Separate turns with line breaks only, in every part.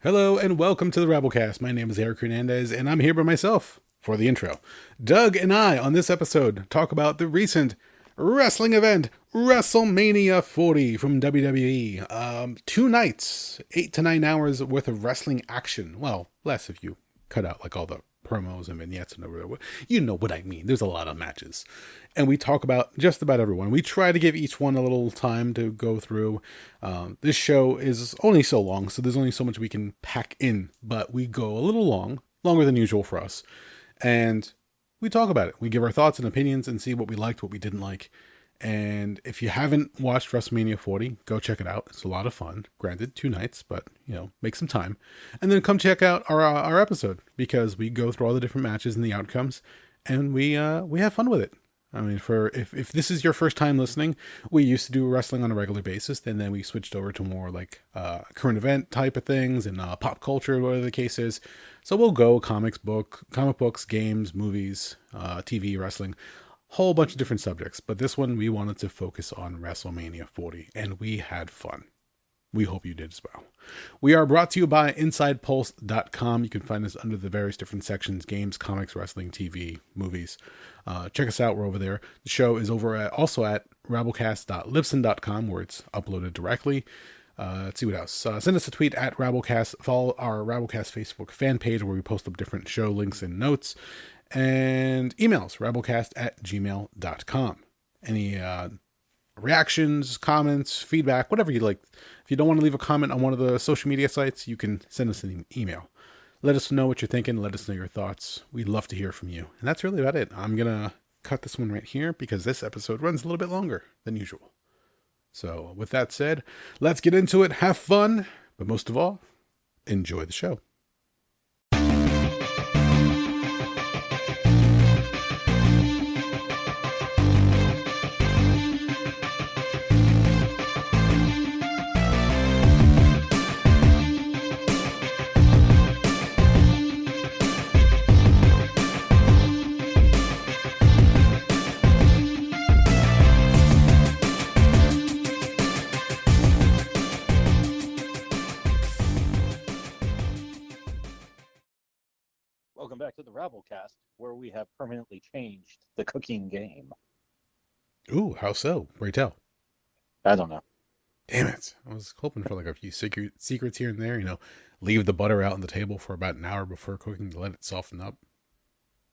Hello and welcome to the Rabblecast. My name is Eric Hernandez and I'm here by myself for the intro. Doug and I on this episode talk about the recent wrestling event, Wrestlemania 40 from WWE. 2 nights, 8 to 9 hours worth of wrestling action. Well, less if you cut out like all the promos and vignettes and whatever. You know what I mean. There's a lot of matches. And we talk about just about everyone. We try to give each one a little time to go through. This show is only so long, so there's only so much we can pack in. But we go a little longer than usual for us. And we talk about it. We give our thoughts and opinions and see what we liked, what we didn't like. And if you haven't watched WrestleMania 40, go check it out. It's a lot of fun. Granted, 2 nights, but, make some time. And then come check out our episode, because we go through all the different matches and the outcomes, and we have fun with it. I mean, if this is your first time listening, we used to do wrestling on a regular basis, and then we switched over to more like current event type of things and pop culture, whatever the case is. So we'll go comic books, games, movies, TV, wrestling, whole bunch of different subjects. But this one, we wanted to focus on WrestleMania 40, and we had fun. We hope you did as well. We are brought to you by InsidePulse.com. You can find us under the various different sections: games, comics, wrestling, TV, movies. Check us out. We're over there. The show is also at Rabblecast.libsyn.com, where it's uploaded directly. Let's see what else. Send us a tweet at Rabblecast. Follow our Rabblecast Facebook fan page, where we post up different show links and notes. And emails, rabblecast@gmail.com. Any reactions, comments, feedback, whatever you like. If you don't want to leave a comment on one of the social media sites, you can send us an email. Let us know what you're thinking. Let us know your thoughts. We'd love to hear from you. And that's really about it. I'm going to cut this one right here because this episode runs a little bit longer than usual. So with that said, let's get into it. Have fun. But most of all, enjoy the show.
Welcome back to the Rabblecast, where we have permanently changed the cooking game.
Ooh, how so? Pray tell.
I don't know.
Damn it. I was hoping for like a few secrets here and there, leave the butter out on the table for about an hour before cooking to let it soften up.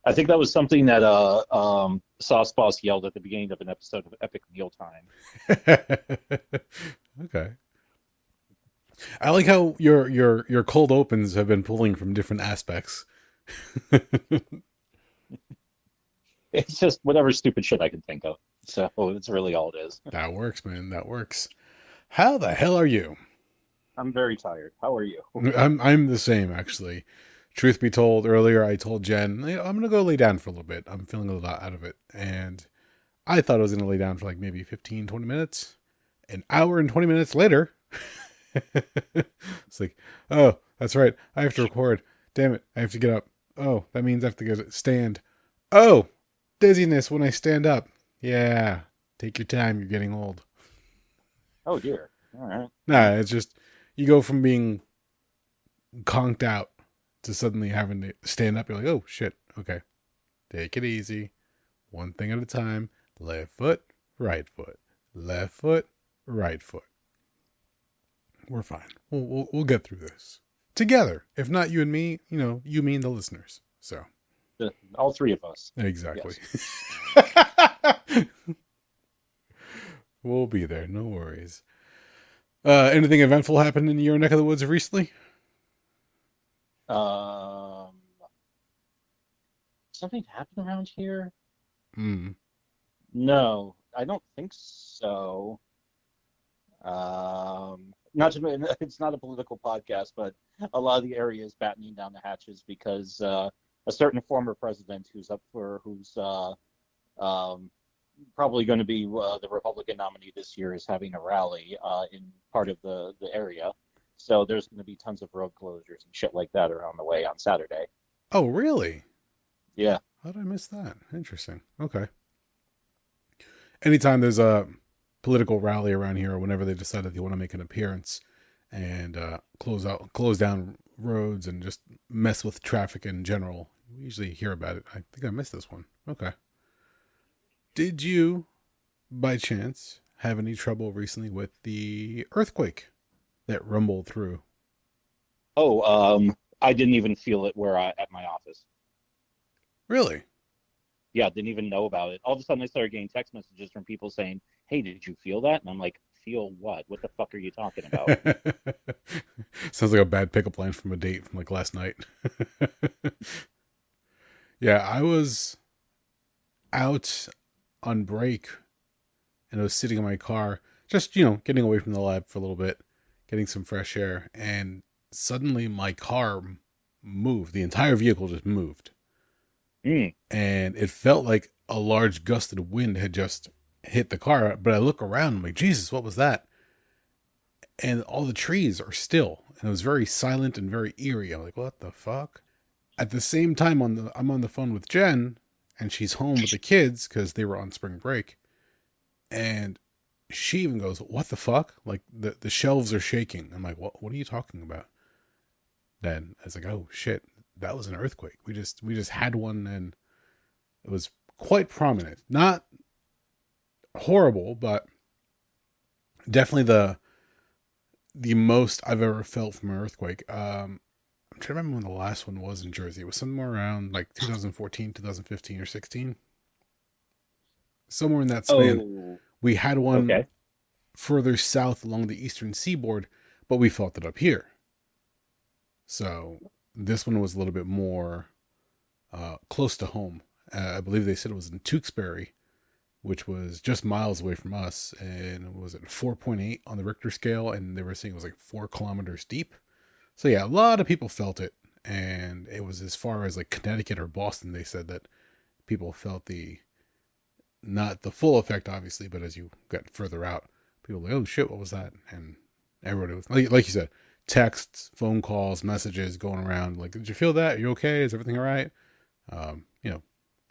I think that was something that Sauce Boss yelled at the beginning of an episode of Epic Mealtime.
Okay. I like how your cold opens have been pulling from different aspects.
It's just whatever stupid shit I can think of. So it's really all it is.
That works, man. That works. How the hell are you?
I'm very tired. How are you?
I'm the same, actually. Truth be told, earlier I told Jen, I'm gonna go lay down for a little bit. I'm feeling a lot out of it, and I thought I was gonna lay down for like maybe 15-20 minutes. An hour and 20 minutes later, it's like, oh, that's right. I have to record. Damn it, I have to get up. Oh, that means I have to stand. Oh, dizziness when I stand up. Yeah, take your time. You're getting old.
Oh, dear. All right.
Nah, it's just, you go from being conked out to suddenly having to stand up. You're like, oh, shit. Okay. Take it easy. One thing at a time. Left foot, right foot. Left foot, right foot. We're fine. We'll get through this together. If not you and me, you mean the listeners. So
all three of us.
Exactly. Yes. We'll be there. No worries. Anything eventful happened in your neck of the woods recently?
Something happened around here?
No,
I don't think so. It's not a political podcast, but a lot of the area is battening down the hatches because a certain former president who's probably going to be the Republican nominee this year is having a rally in part of the area. So there's going to be tons of road closures and shit like that around the way on Saturday.
Oh, really?
Yeah.
How did I miss that? Interesting. Okay. Anytime there's a political rally around here, or whenever they decide that they want to make an appearance and close down roads and just mess with traffic in general. We usually hear about it. I think I missed this one. Okay. Did you, by chance, have any trouble recently with the earthquake that rumbled through?
Oh, I didn't even feel it where I at my office.
Really?
Yeah, didn't even know about it. All of a sudden, I started getting text messages from people saying, "Hey, did you feel that?" And I'm like, "Feel what? What the fuck are you talking about?"
Sounds like a bad pickup line from a date from like last night. Yeah, I was out on break and I was sitting in my car, just, getting away from the lab for a little bit, getting some fresh air, and suddenly my car moved. The entire vehicle just moved.
Mm.
And it felt like a large gust of wind had just hit the car. But I look around, I'm like, Jesus, what was that? And all the trees are still. And it was very silent and very eerie. I'm like, what the fuck? At the same time, I'm on the phone with Jen, and she's home with the kids because they were on spring break. And she even goes, "What the fuck? Like the shelves are shaking." I'm like, "What are you talking about?" Then I was like, "Oh shit, that was an earthquake. We just had one, and it was quite prominent. Not horrible, but definitely the most I've ever felt from an earthquake." I'm trying to remember when the last one was in Jersey. It was somewhere around like 2014, 2015, or 16. Somewhere in that span.
Oh,
We had one
okay.
further south along the eastern seaboard, but we felt it up here. So this one was a little bit more close to home. I believe they said it was in Tewksbury, which was just miles away from us, and it was at 4.8 on the Richter scale, and they were saying it was like 4 kilometers deep. So yeah, a lot of people felt it, and it was as far as like Connecticut or Boston. They said that people felt not the full effect, obviously, but as you got further out, people were like, "Oh shit, what was that?" And everybody was like you said, texts, phone calls, messages going around. Like, did you feel that? Are you okay? Is everything all right? Um, you know,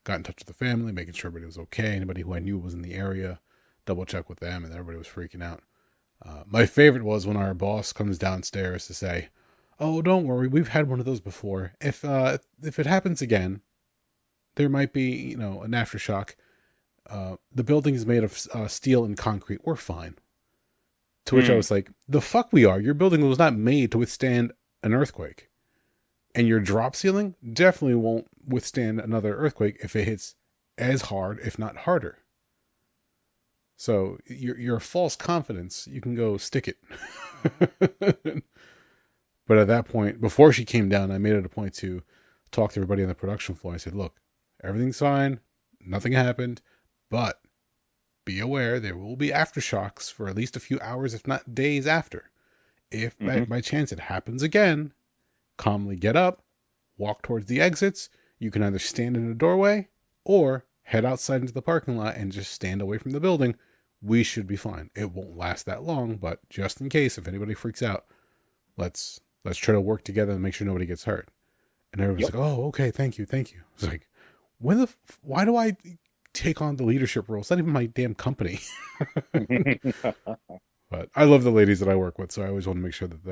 got in touch with the family, making sure everybody was okay. Anybody who I knew was in the area, double check with them, and everybody was freaking out. My favorite was when our boss comes downstairs to say, "Oh, don't worry, we've had one of those before. If it happens again, there might be an aftershock. The building is made of steel and concrete. We're fine." To which I
Mm.
was like, "The fuck we are. Your building was not made to withstand an earthquake. And your drop ceiling definitely won't withstand another earthquake if it hits as hard, if not harder. So your false confidence, you can go stick it." But at that point, before she came down, I made it a point to talk to everybody on the production floor. I said, "Look, everything's fine. Nothing happened. But be aware there will be aftershocks for at least a few hours, if not days after. If
Hmm.
by chance it happens again, calmly get up, walk towards the exits. You can either stand in a doorway or head outside into the parking lot and just stand away from the building. We should be fine. It won't last that long, but just in case, if anybody freaks out, let's try to work together and make sure nobody gets hurt." And everyone's
Yep.
like, "Oh, okay, thank you, thank you." It's like, why do I take on the leadership role? It's not even my damn company. But I love the ladies that I work with, so I always want to make sure that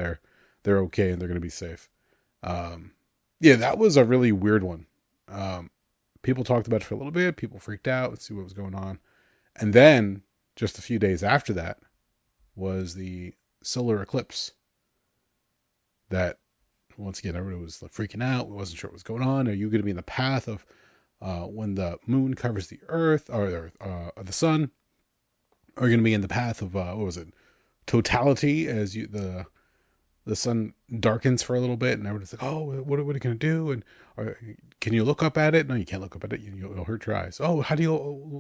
they're okay and they're going to be safe. Um, yeah, that was a really weird one. Um, People talked about it for a little bit. People freaked out. Let's see what was going on. And then just a few days after that was the solar eclipse. That once again everybody was freaking out. We wasn't sure what was going on. Are you going to be in the path of when the moon covers the Earth or the sun? Are you going to be in the path of what was it? Totality as the sun darkens for a little bit, and everybody's like, "Oh, what are we going to do?" And can you look up at it? No, you can't look up at it. You'll hurt your eyes. "Oh, how do you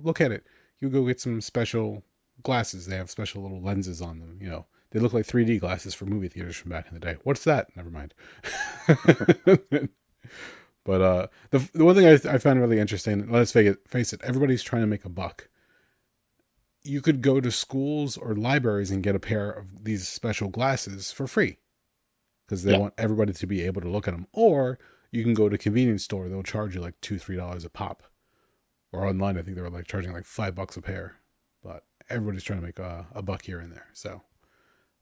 look at it?" You go get some special glasses. They have special little lenses on them. They look like 3D glasses for movie theaters from back in the day. What's that? Never mind. But the one thing I found really interesting, let's face it, everybody's trying to make a buck. You could go to schools or libraries and get a pair of these special glasses for free because they
Yep.
want everybody to be able to look at them. Or you can go to a convenience store; they'll charge you like $2-3 a pop. Or online, I think they were like charging like $5 a pair. But everybody's trying to make a buck here and there. So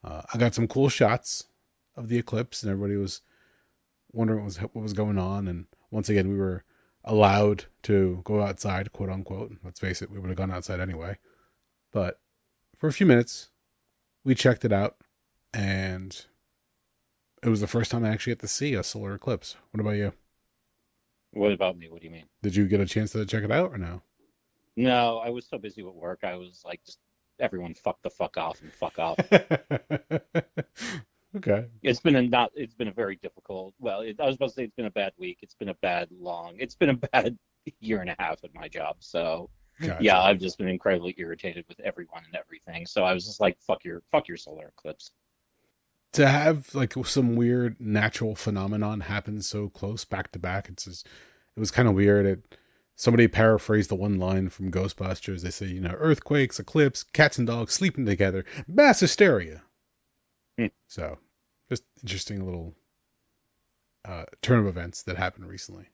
I got some cool shots of the eclipse, and everybody was wondering what was going on. And once again, we were allowed to go outside, quote unquote. Let's face it, we would have gone outside anyway. But for a few minutes, we checked it out, and it was the first time I actually got to see a solar eclipse. What about you?
What about me? What do you mean?
Did you get a chance to check it out or no?
No, I was so busy with work. I was like, just everyone fuck the fuck off and fuck off.
Okay.
It's been a very difficult. Well, I was about to say it's been a bad week. It's been a bad year and a half at my job. So
Gotcha.
yeah, I've just been incredibly irritated with everyone and everything. So I was just like, fuck your solar eclipse.
To have like some weird natural phenomenon happen so close back to back, it was kind of weird. Somebody paraphrased the one line from Ghostbusters. They say, earthquakes, eclipse, cats and dogs sleeping together, mass hysteria. So, just interesting little turn of events that happened recently.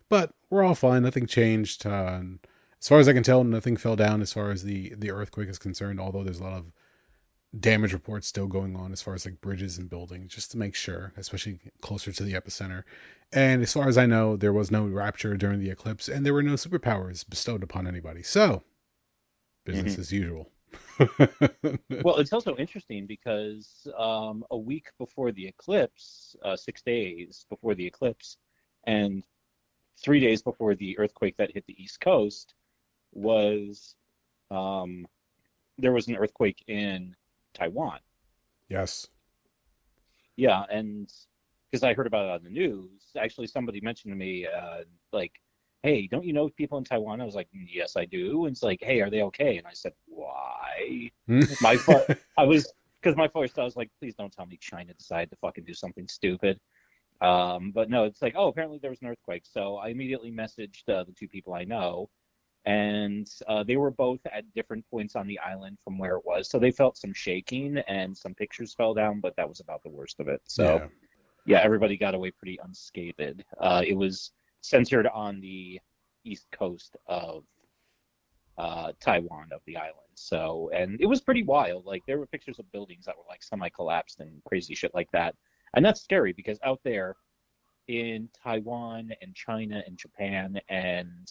But we're all fine. Nothing changed. As far as I can tell, nothing fell down as far as the earthquake is concerned, although there's a lot of damage reports still going on as far as like bridges and buildings, just to make sure, especially closer to the epicenter. And as far as I know, there was no rapture during the eclipse, and there were no superpowers bestowed upon anybody. So, business as usual.
Well, it's also interesting because a week before the eclipse, 6 days before the eclipse, and 3 days before the earthquake that hit the East Coast, was there was an earthquake in Taiwan.
Yes.
Yeah, and because I heard about it on the news, actually somebody mentioned to me, like, hey, don't you know people in Taiwan? I was like, yes, I do. And it's like, hey, are they okay? And I said, why? Because my first thought was like, please don't tell me China decided to fucking do something stupid. But no, it's like, oh, apparently there was an earthquake. So I immediately messaged the two people I know, and they were both at different points on the island from where it was. So they felt some shaking and some pictures fell down, but that was about the worst of it. So yeah, everybody got away pretty unscathed. It was centered on the east coast of Taiwan, of the island. So, and it was pretty wild. Like, there were pictures of buildings that were like semi-collapsed and crazy shit like that. And that's scary because out there in Taiwan and China and Japan and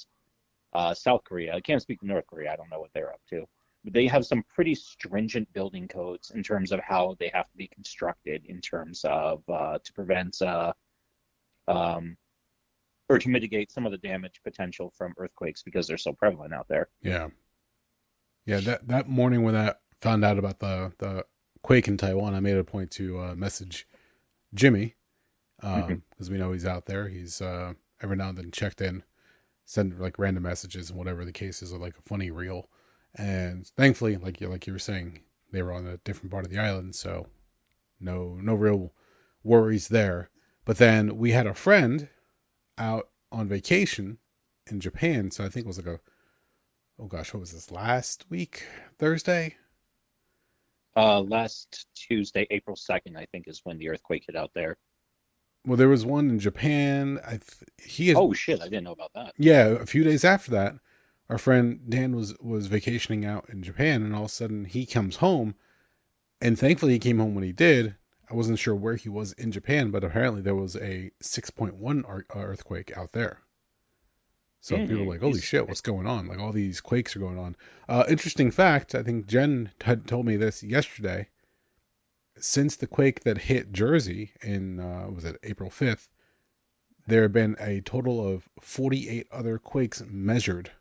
South Korea, I can't speak to North Korea, I don't know what they're up to, but they have some pretty stringent building codes in terms of how they have to be constructed in terms of to prevent or to mitigate some of the damage potential from earthquakes because they're so prevalent out there.
Yeah. That morning when I found out about the quake in Taiwan, I made it a point to message Jimmy, because we know he's out there. He's every now and then checked in, send like random messages and whatever the case is, or like a funny reel. And thankfully, like you were saying, they were on a different part of the island, so no real worries there. But then we had a friend out on vacation in Japan, so I think it was like what was this, last week, Thursday?
Last Tuesday, April 2nd, I think, is when the earthquake hit out there.
Well, there was one in Japan.
Oh shit, I didn't know about that.
Yeah, a few days after that, our friend Dan was vacationing out in Japan, and all of a sudden he comes home, and thankfully he came home when he did. I wasn't sure where he was in Japan, but apparently there was a 6.1 earthquake out there. So people were like, holy shit, what's going on? Like, all these quakes are going on. Interesting fact, I think Jen had told me this yesterday. Since the quake that hit Jersey in, was it April 5th, there have been a total of 48 other quakes measured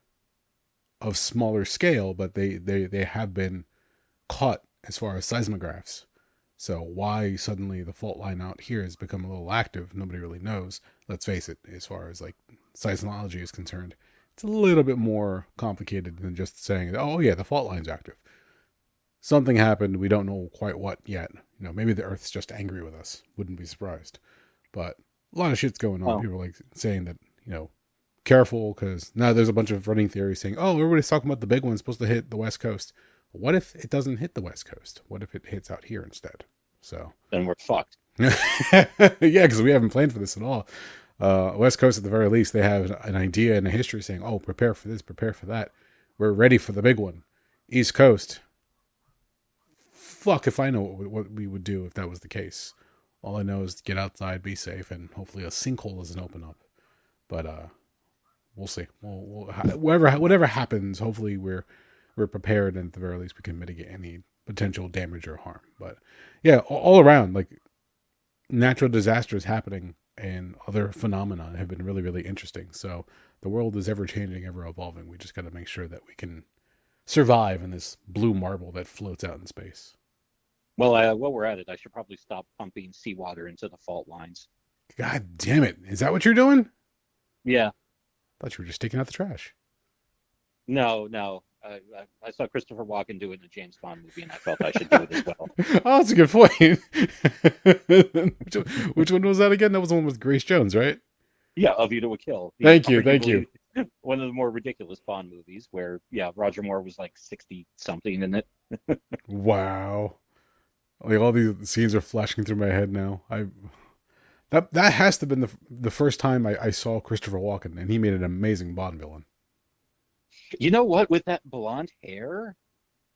of smaller scale, but they have been caught as far as seismographs. So why suddenly the fault line out here has become a little active, nobody really knows. Let's face it, as far as like seismology is concerned, it's a little bit more complicated than just saying, oh yeah, the fault line's active. Something happened, we don't know quite what yet. Maybe the Earth's just angry with us. Wouldn't be surprised. But a lot of shit's going on. Oh. People are like saying that, careful, because now there's a bunch of running theories saying, oh, everybody's talking about the big one's supposed to hit the West Coast. What if it doesn't hit the West Coast? What if it hits out here instead? So
then we're fucked.
Yeah, because we haven't planned for this at all. West Coast, at the very least, they have an idea and a history saying, oh, prepare for this, prepare for that. We're ready for the big one. East Coast. Fuck if I know what we would do if that was the case. All I know is get outside, be safe, and hopefully a sinkhole doesn't open up. But we'll see. Whatever happens, hopefully we're prepared, and at the very least we can mitigate any potential damage or harm. But yeah, all around, like, natural disasters happening and other phenomena have been really, really interesting. So the world is ever changing, ever evolving. We just got to make sure that we can survive in this blue marble that floats out in space.
Well, while we're at it, I should probably stop pumping seawater into the fault lines.
God damn it. Is that what you're doing?
Yeah.
I thought you were just taking out the trash.
No. I saw Christopher Walken do it in a James Bond movie, and I felt I should do it as well.
Oh, that's a good point. Which one was that again? That was the one with Grace Jones, right?
Yeah, A View to a Kill.
Thank you.
One of the more ridiculous Bond movies where, yeah, Roger Moore was like 60-something in it.
Wow. Like, all these scenes are flashing through my head now. That has to have been the first time I saw Christopher Walken, and he made an amazing Bond villain.
You know what? With that blonde hair,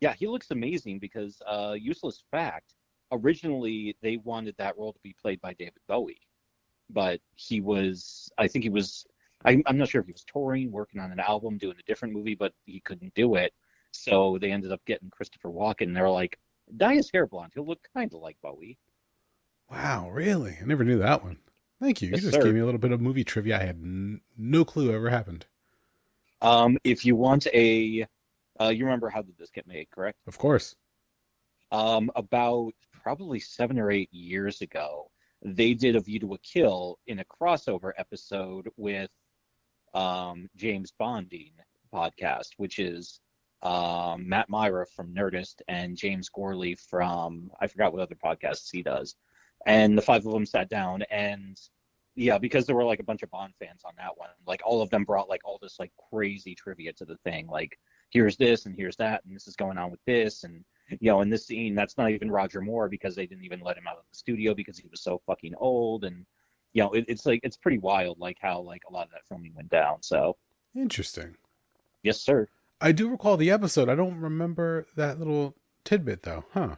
yeah, he looks amazing because, useless fact, originally they wanted that role to be played by David Bowie. But I'm not sure if he was touring, working on an album, doing a different movie, but he couldn't do it. So they ended up getting Christopher Walken. They were like, dye his hair blonde. He'll look kind of like Bowie.
Wow, really? I never knew that one. Thank you.
Yes,
You just
sir.
gave me a little bit of movie trivia I had no clue ever happened.
If you want you remember How Did This Get Made, correct?
Of course.
About probably 7 or 8 years ago, they did A View to a Kill in a crossover episode with James Bonding podcast, which is Matt Myra from Nerdist and James Gorley from, I forgot what other podcasts he does. And the five of them sat down, and yeah, because there were like a bunch of Bond fans on that one, like all of them brought like all this like crazy trivia to the thing. Like, here's this and here's that, and this is going on with this. And, in this scene, that's not even Roger Moore because they didn't even let him out of the studio because he was so fucking old. And, it's pretty wild, like how like a lot of that filming went down. So
Interesting.
yes, sir.
I do recall the episode. I don't remember that little tidbit, though. Huh.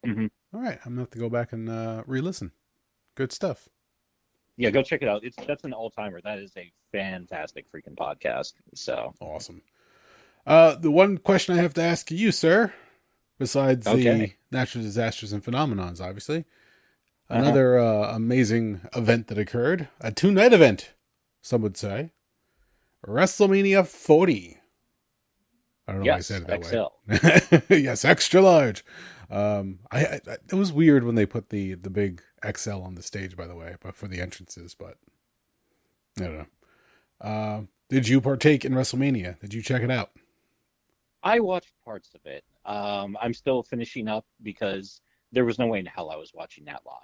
Mm-hmm.
All right. I'm going to have to go back and re-listen. Good stuff.
Yeah, go check it out. That's an all-timer. That is a fantastic freaking podcast. So
Awesome. The one question I have to ask you, sir, besides the natural disasters and phenomenons, obviously, another amazing event that occurred, a 2-night event, some would say, Wrestlemania 40. I don't know why I said it that way. Yes, extra large. It was weird when they put the big XL on the stage, by the way, but for the entrances, but I don't know. Did you partake in Wrestlemania? Did you check it out?
I watched parts of it. I'm still finishing up because there was no way in hell I was watching that live.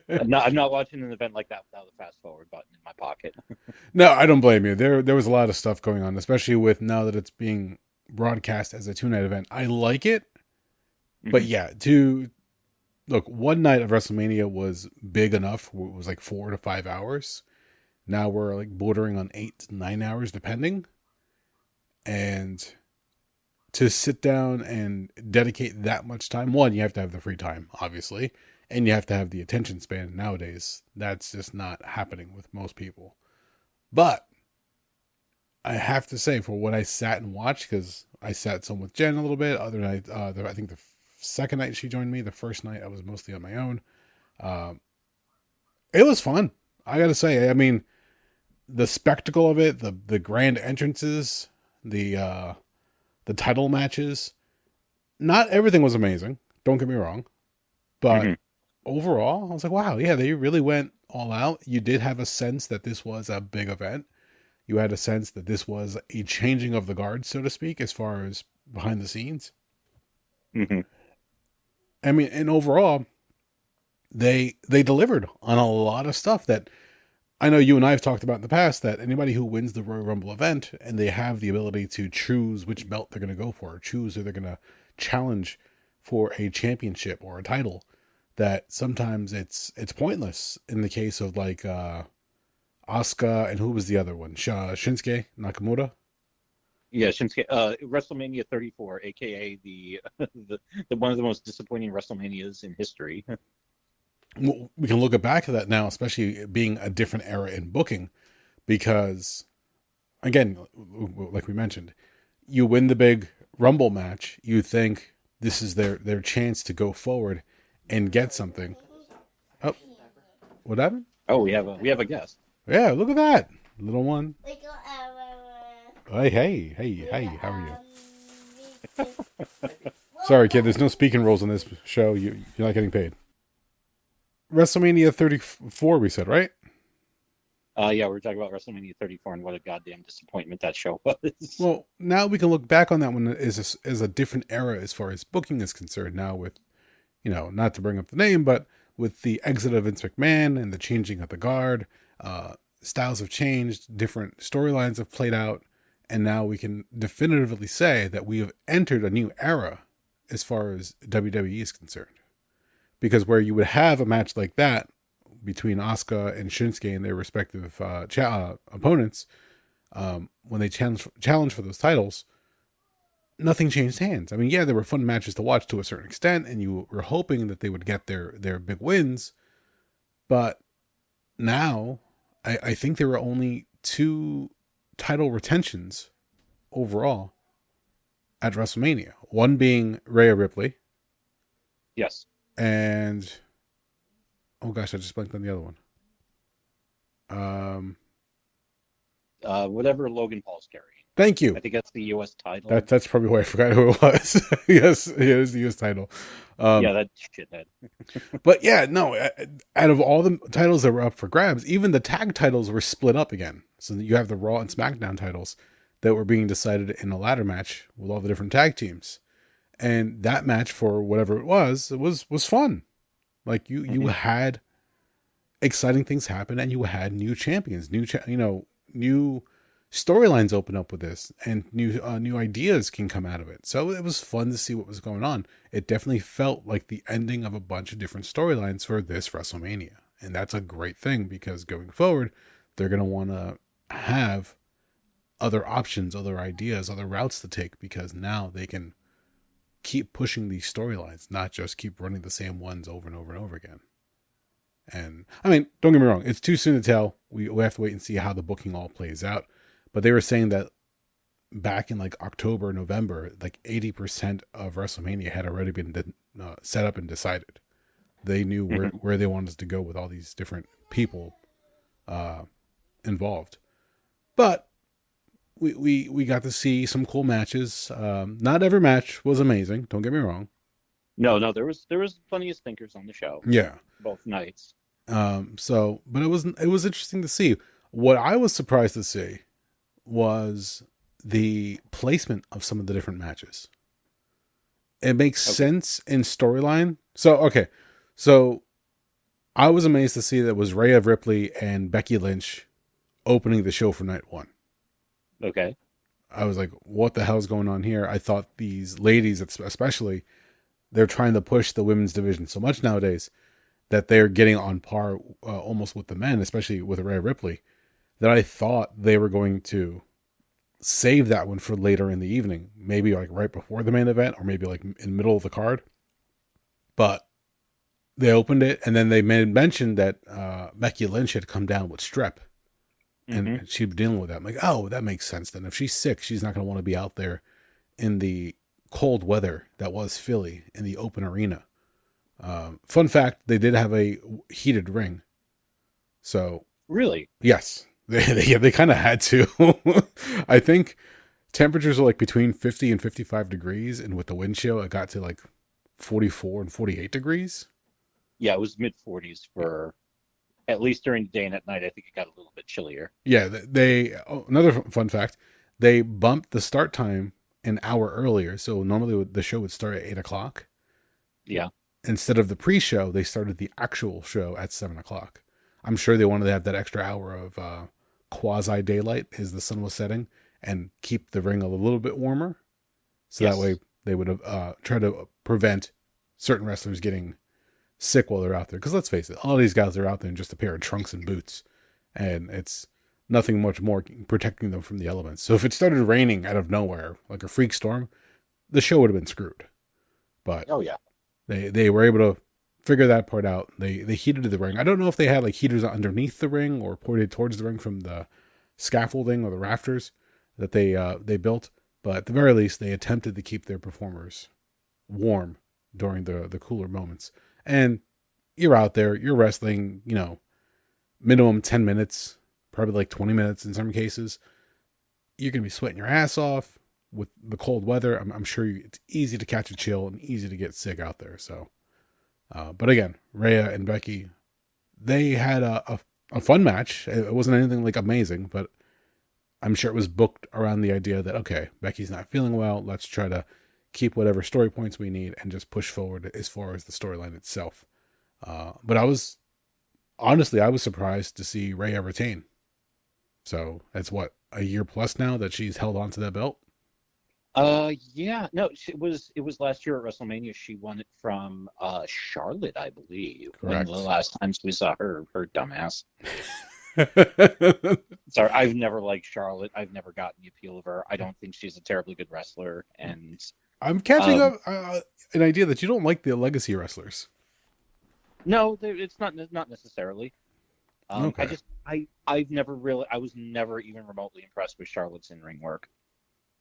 I'm not watching an event like that without the fast forward button in my pocket.
No, I don't blame you. There was a lot of stuff going on, especially with now that it's being broadcast as a 2-night event. I like it, but yeah, look, one night of WrestleMania was big enough. It was like 4 to 5 hours. Now we're like bordering on 8 to 9 hours, depending. And to sit down and dedicate that much time, one, you have to have the free time, obviously. And you have to have the attention span nowadays. That's just not happening with most people. But I have to say, for what I sat and watched, because I sat some with Jen a little bit. Other night, I think the second night she joined me. The first night I was mostly on my own. It was fun. I got to say. I mean, the spectacle of it, the grand entrances, the title matches. Not everything was amazing. Don't get me wrong, but overall, I was like, wow, yeah, they really went all out. You did have a sense that this was a big event. You had a sense that this was a changing of the guard, so to speak, as far as behind the scenes. I mean, and overall, they delivered on a lot of stuff that I know you and I have talked about in the past, that anybody who wins the Royal Rumble event and they have the ability to choose which belt they're going to go for, choose who they're going to challenge for a championship or a title, that sometimes it's pointless in the case of like Asuka and who was the other one? Shinsuke Nakamura?
Yeah, Shinsuke. WrestleMania 34, aka the one of the most disappointing WrestleManias in history.
We can look back at that now, especially being a different era in booking, because again, like we mentioned, you win the big Rumble match, you think this is their chance to go forward and get something. Oh, what happened?
Oh, we have a guest.
Yeah, look at that little one. Hey, how are you? Sorry, kid. There's no speaking roles on this show. You're not getting paid. WrestleMania 34, we said, right?
Yeah, we were talking about WrestleMania 34 and what a goddamn disappointment that show was.
Well, now we can look back on that one as a different era as far as booking is concerned. Now with, not to bring up the name, but with the exit of Vince McMahon and the changing of the guard, styles have changed, different storylines have played out, and now we can definitively say that we have entered a new era as far as WWE is concerned. Because where you would have a match like that between Asuka and Shinsuke and their respective opponents, when they challenge for those titles, nothing changed hands. I mean, yeah, there were fun matches to watch to a certain extent, and you were hoping that they would get their big wins. But now, I think there were only 2 title retentions overall at WrestleMania. One being Rhea Ripley.
Yes.
And oh gosh, I just blanked on the other one.
Whatever Logan Paul's carrying.
Thank you.
I think that's the U.S. title.
That's probably why I forgot who it was. Yes, it is the U.S. title.
Yeah, that shithead.
But yeah, no. Out of all the titles that were up for grabs, even the tag titles were split up again. So you have the Raw and SmackDown titles that were being decided in a ladder match with all the different tag teams. And that match, for whatever it was fun. Like you had exciting things happen, and you had new champions, new storylines open up with this, and new ideas can come out of it. So it was fun to see what was going on. It definitely felt like the ending of a bunch of different storylines for this WrestleMania, and that's a great thing because going forward, they're gonna want to have other options, other ideas, other routes to take because now they can keep pushing these storylines, not just keep running the same ones over and over and over again. And I mean, don't get me wrong, it's too soon to tell. We have to wait and see how the booking all plays out. But they were saying that back in like October, November, like 80% of WrestleMania had already been set up and decided. They knew where they wanted us to go with all these different people involved. But we got to see some cool matches. Not every match was amazing. Don't get me wrong.
No, there was plenty of stinkers on the show.
Yeah,
both nights.
But it was interesting to see. What I was surprised to see was the placement of some of the different matches. It makes sense in storyline. So I was amazed to see that it was Rhea Ripley and Becky Lynch opening the show for night 1.
Okay.
I was like, what the hell's going on here? I thought these ladies, especially, they're trying to push the women's division so much nowadays that they're getting on par almost with the men, especially with Rhea Ripley, that I thought they were going to save that one for later in the evening, maybe like right before the main event or maybe like in the middle of the card. But they opened it, and then they mentioned that Becky Lynch had come down with strep. And she'd be dealing with that. I'm like, oh, that makes sense then. If she's sick, she's not going to want to be out there in the cold weather that was Philly in the open arena. Fun fact, they did have a heated ring. So
really?
Yes. They kind of had to. I think temperatures are like between 50 and 55 degrees. And with the wind chill, it got to like 44 and 48 degrees.
Yeah, it was mid 40s for... At least during the day and at night, I think it got a little bit chillier.
Yeah, another fun fact, they bumped the start time an hour earlier. So normally the show would start at 8 o'clock.
Yeah.
Instead of the pre-show, they started the actual show at 7 o'clock. I'm sure they wanted to have that extra hour of quasi-daylight as the sun was setting and keep the ring a little bit warmer. So that way they would try to prevent certain wrestlers getting sick while they're out there. Because let's face it, all these guys are out there in just a pair of trunks and boots. And it's nothing much more protecting them from the elements. So if it started raining out of nowhere, like a freak storm, the show would have been screwed. But
Oh yeah.
they were able to figure that part out. They heated the ring. I don't know if they had like heaters underneath the ring or pointed towards the ring from the scaffolding or the rafters that they built, but at the very least they attempted to keep their performers warm during the cooler moments. And you're out there, you're wrestling, minimum 10 minutes, probably like 20 minutes in some cases. You're going to be sweating your ass off with the cold weather. I'm sure it's easy to catch a chill and easy to get sick out there. So, but again, Rhea and Becky, they had a fun match. It wasn't anything like amazing, but I'm sure it was booked around the idea that, okay, Becky's not feeling well. Let's try to keep whatever story points we need and just push forward as far as the storyline itself. But I was surprised to see Rhea retain. So that's what, a year plus now that she's held on to that belt?
Yeah, no, it was last year at WrestleMania. She won it from Charlotte, I believe.
Correct.
When the last time we saw her dumbass. Sorry, I've never liked Charlotte. I've never gotten the appeal of her. I don't think she's a terribly good wrestler, and
I'm catching up an idea that you don't like the legacy wrestlers.
no, it's not necessarily.
Okay.
I was never even remotely impressed with Charlotte's in-ring work.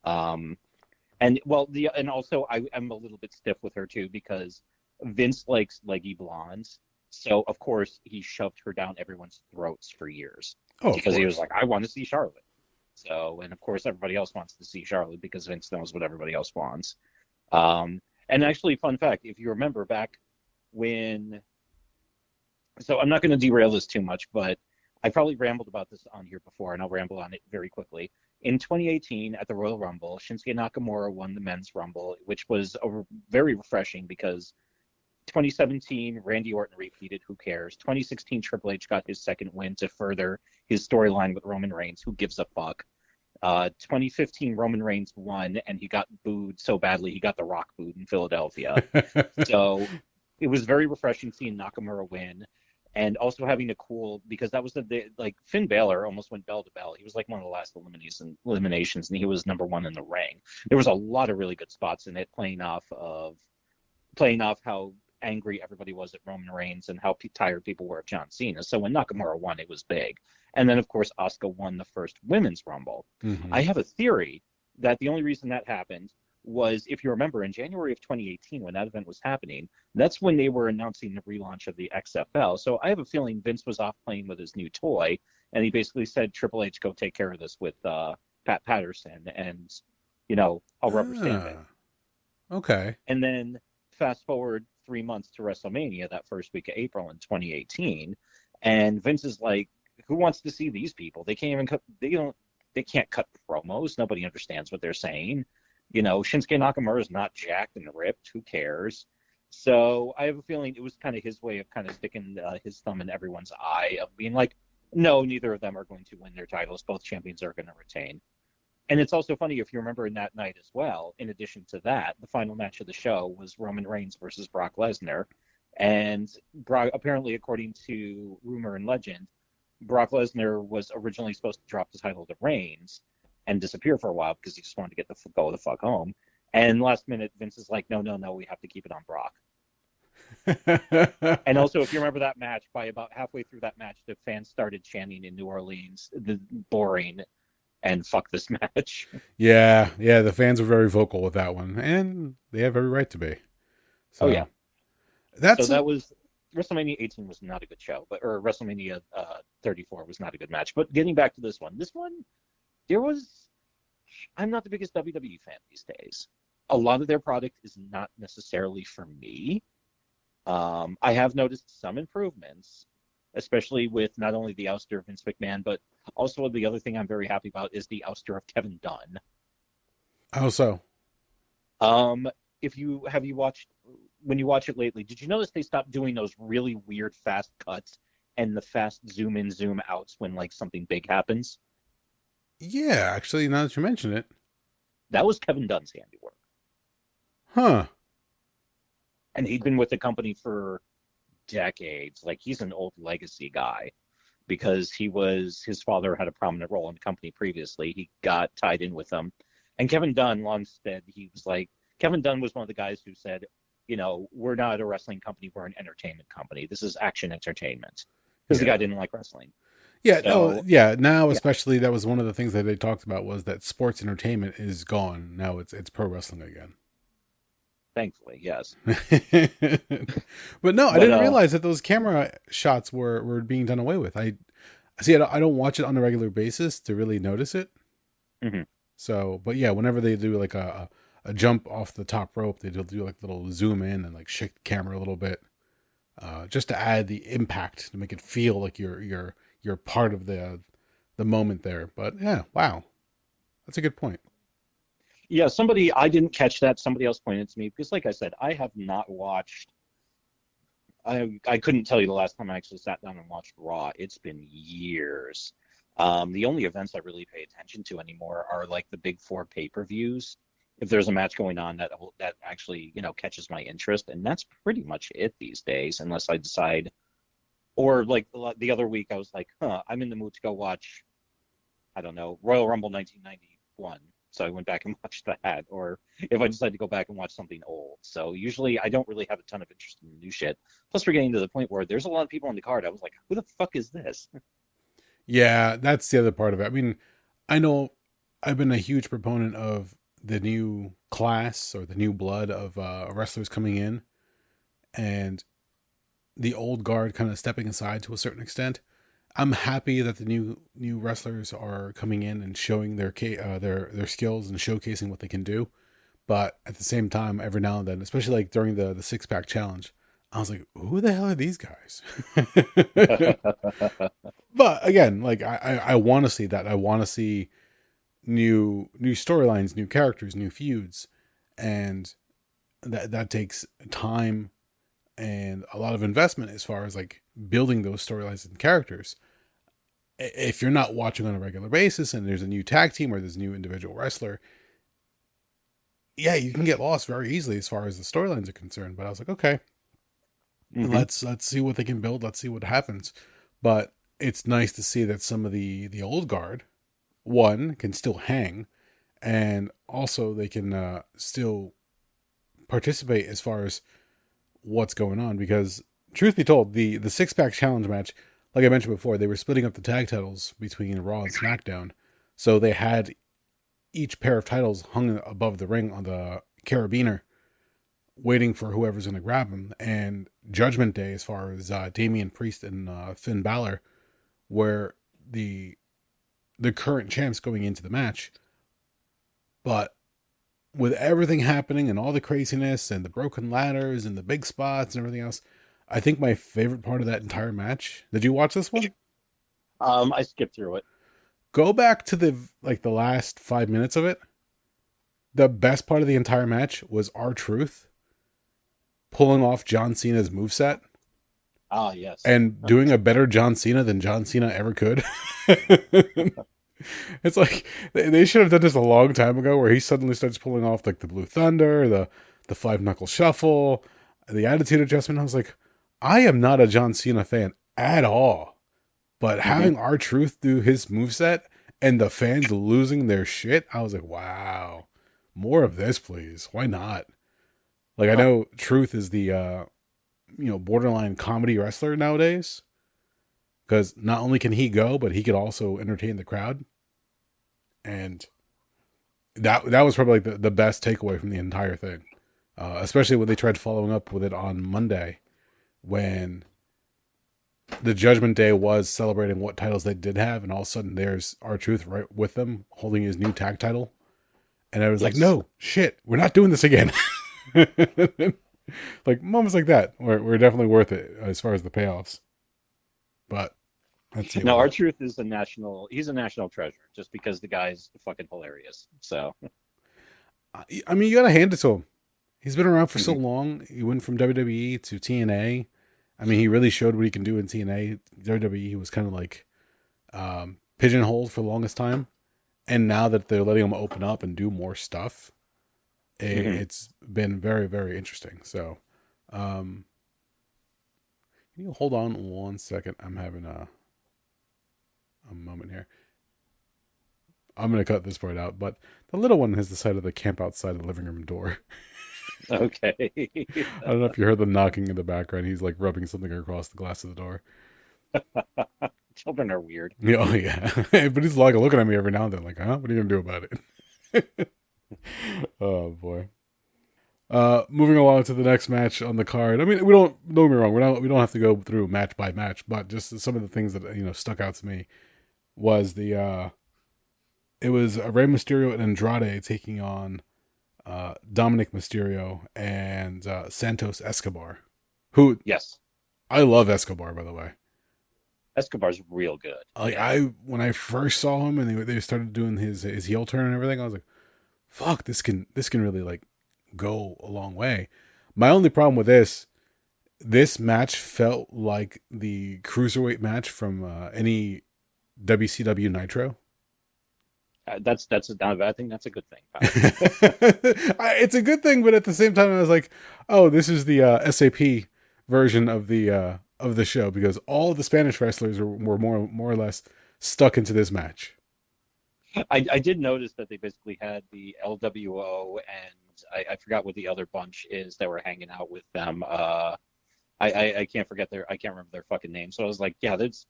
And also I'm a little bit stiff with her too because Vince likes leggy blondes, so of course he shoved her down everyone's throats for years because he was like, I want to see Charlotte. So, and of course everybody else wants to see Charlotte because Vince knows what everybody else wants. And actually, fun fact, if you remember back when, so I'm not going to derail this too much, but I probably rambled about this on here before, and I'll ramble on it very quickly. In 2018, at the Royal Rumble, Shinsuke Nakamura won the Men's Rumble, which was very refreshing because 2017, Randy Orton repeated, who cares? 2016, Triple H got his second win to further his storyline with Roman Reigns, who gives a fuck? 2015, Roman Reigns won, and he got booed so badly, he got The Rock booed in Philadelphia. So it was very refreshing seeing Nakamura win. And also having a cool, because that was like Finn Balor almost went bell to bell. He was like one of the last eliminations, and he was number one in the ring. There was a lot of really good spots in it, playing off how angry everybody was at Roman Reigns and how tired people were of John Cena. So when Nakamura won, it was big. And then of course Asuka won the first Women's Rumble. Mm-hmm. I have a theory that the only reason that happened was, if you remember, in January of 2018, when that event was happening, that's when they were announcing the relaunch of the XFL. So I have a feeling Vince was off playing with his new toy, and he basically said, Triple H, go take care of this with Pat Patterson, and, I'll rubber stamp it.
Okay.
And then fast forward 3 months to WrestleMania, that first week of April in 2018, and Vince is like, who wants to see these people? They can't even they can't cut promos. Nobody understands what they're saying. Shinsuke Nakamura is not jacked and ripped. Who cares? So I have a feeling it was kind of his way of kind of sticking his thumb in everyone's eye of being like, no, neither of them are going to win their titles. Both champions are going to retain. And it's also funny, if you remember in that night as well, in addition to that, the final match of the show was Roman Reigns versus Brock Lesnar. And apparently, according to rumor and legend, Brock Lesnar was originally supposed to drop the title to Reigns and disappear for a while because he just wanted to go the fuck home. And last minute, Vince is like, no, we have to keep it on Brock. And also, if you remember that match, by about halfway through that match, the fans started chanting in New Orleans, the boring and fuck this match.
Yeah, the fans were very vocal with that one, and they have every right to be. So,
oh, yeah.
That
was, WrestleMania 18 was not a good show, or WrestleMania 34 was not a good match. But getting back to this one, I'm not the biggest WWE fan these days. A lot of their product is not necessarily for me. I have noticed some improvements, especially with not only the ouster of Vince McMahon, but also the other thing I'm very happy about is the ouster of Kevin Dunn.
How so?
When you watch it lately, did you notice they stopped doing those really weird fast cuts and the fast zoom in, zoom outs when like something big happens?
Yeah, actually, now that you mention it.
That was Kevin Dunn's handiwork.
Huh.
And he'd been with the company for decades. Like, he's an old legacy guy. because his father had a prominent role in the company previously. He got tied in with them. And Kevin Dunn, Longstead, Kevin Dunn was one of the guys who said, we're not a wrestling company, we're an entertainment company. This is action entertainment. Because the guy didn't like wrestling.
Yeah,
so,
no, yeah. Now, especially, that was one of the things that they talked about, was that sports entertainment is gone. Now it's pro wrestling again.
Thankfully, yes.
But no, I didn't realize that those camera shots were being done away with. I don't watch it on a regular basis to really notice it.
Mm-hmm.
So, but yeah, whenever they do like a jump off the top rope, they do like little zoom in and like shake the camera a little bit, just to add the impact, to make it feel like you're part of the moment there. But yeah, wow, that's a good point.
Yeah, I didn't catch that. Somebody else pointed to me because, like I said, I have not watched. I couldn't tell you the last time I actually sat down and watched Raw. It's been years. The only events I really pay attention to anymore are like the big four pay-per-views. If there's a match going on that actually catches my interest, and that's pretty much it these days, unless I decide. Or like the other week, I was like, I'm in the mood to go watch, I don't know, Royal Rumble 1991. So I went back and watched that. Or if I decide to go back and watch something old. So usually I don't really have a ton of interest in the new shit. Plus we're getting to the point where there's a lot of people on the card. I was like, who the fuck is this?
Yeah, that's the other part of it. I mean, I know I've been a huge proponent of the new class, or the new blood of wrestlers coming in, and the old guard kind of stepping aside to a certain extent. I'm happy that the new wrestlers are coming in and showing their skills and showcasing what they can do. But at the same time, every now and then, especially like during the 6-pack challenge, I was like, who the hell are these guys? But again, like I want to see that. I want to see new storylines, new characters, new feuds, and that takes time and a lot of investment as far as like building those storylines and characters. If you're not watching on a regular basis and there's a new tag team or there's a new individual wrestler, yeah, you can get lost very easily as far as the storylines are concerned. But I was like, okay, let's see what they can build. Let's see what happens. But it's nice to see that some of the old guard, one, can still hang, and also they can still participate as far as what's going on. Because truth be told, the 6-pack challenge match, like I mentioned before, they were splitting up the tag titles between Raw and SmackDown. So they had each pair of titles hung above the ring on the carabiner, waiting for whoever's going to grab them. And Judgment Day, as far as Damian Priest and Finn Balor, were the current champs going into the match. But with everything happening and all the craziness and the broken ladders and the big spots and everything else, I think my favorite part of that entire match. Did you watch this one?
I skipped through it.
Go back to the last 5 minutes of it. The best part of the entire match was R-Truth pulling off John Cena's moveset.
Ah, yes.
And doing a better John Cena than John Cena ever could. It's like they should have done this a long time ago, where he suddenly starts pulling off like the Blue Thunder, the 5-knuckle shuffle, the attitude adjustment. I was like, I am not a John Cena fan at all. But having R-Truth do his moveset and the fans losing their shit, I was like, wow, more of this, please. Why not? Like, I know Truth is the borderline comedy wrestler nowadays, because not only can he go, but he could also entertain the crowd. And that was probably like the best takeaway from the entire thing, especially when they tried following up with it on Monday, when the Judgment Day was celebrating what titles they did have, and all of a sudden there's R-Truth right with them holding his new tag title. And I was like, no, shit, we're not doing this again. Like moments like that were definitely worth it as far as the payoffs. But let's see.
No, R-Truth is he's a national treasure just because the guy's fucking hilarious. So,
I mean, you gotta hand it to him. He's been around for so long. He went from WWE to TNA. I mean, he really showed what he can do in TNA. WWE, he was kind of like pigeonholed for the longest time. And now that they're letting him open up and do more stuff, it's been very, very interesting. So, can you hold on one second? I'm having a moment here. I'm going to cut this part out, but the little one has decided to camp outside the living room door.
Okay.
I don't know if you heard the knocking in the background. He's like rubbing something across the glass of the door.
Children are weird.
Yeah, oh, yeah. But he's like looking at me every now and then, like, huh? What are you going to do about it? Oh, boy. Moving along to the next match on the card. I mean, don't get me wrong. We don't have to go through match by match, but just some of the things that, stuck out to me was it was Rey Mysterio and Andrade taking on Dominic Mysterio and Santos Escobar, who
Yes.
I love Escobar, by the way.
Escobar's real good.
When I first saw him and they started doing his heel turn and everything, I was like, fuck, this can really like go a long way. My only problem with this match felt like the cruiserweight match from any WCW Nitro.
That's not a bad thing. That's a good thing.
It's a good thing, but at the same time, I was like, "Oh, this is the SAP version of the show," because all of the Spanish wrestlers were more or less stuck into this match.
I did notice that they basically had the LWO and I forgot what the other bunch is that were hanging out with them. I can't remember their fucking name. So I was like, yeah, that's.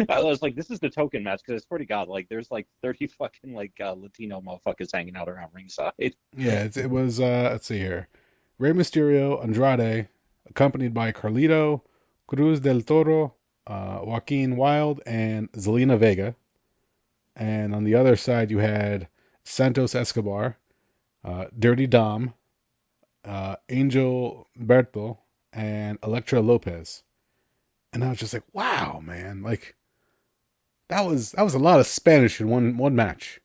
I was like, this is the token match because I swear to God, like, there's like 30 fucking like Latino motherfuckers hanging out around ringside.
Yeah, it was. Let's see here, Rey Mysterio, Andrade, accompanied by Carlito, Cruz del Toro, Joaquin Wilde, and Zelina Vega. And on the other side, you had Santos Escobar, Dirty Dom, Angel Berto, and Elektra Lopez. And I was just like, wow, man. Like, that was a lot of Spanish in one match.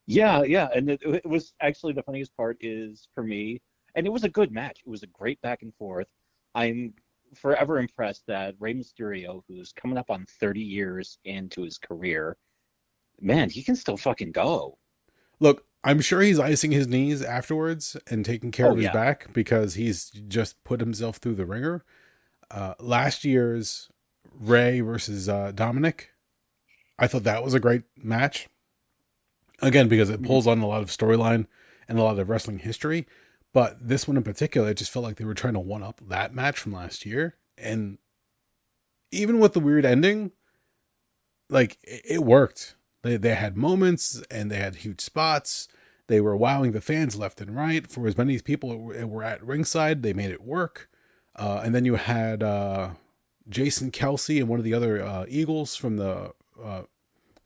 Yeah, and it was actually the funniest part is for me, and it was a good match. It was a great back and forth. I'm forever impressed that Rey Mysterio, who's coming up on 30 years into his career, man, he can still fucking go.
Look, I'm sure he's icing his knees afterwards and taking care of his back because he's just put himself through the ringer. Last year's Ray versus Dominic, I thought that was a great match. Again, because it pulls on a lot of storyline and a lot of wrestling history. But this one in particular, it just felt like they were trying to one up that match from last year. And even with the weird ending, like, it worked. They had moments and they had huge spots. They were wowing the fans left and right. For as many people were at ringside, they made it work. And then you had Jason Kelsey and one of the other Eagles from the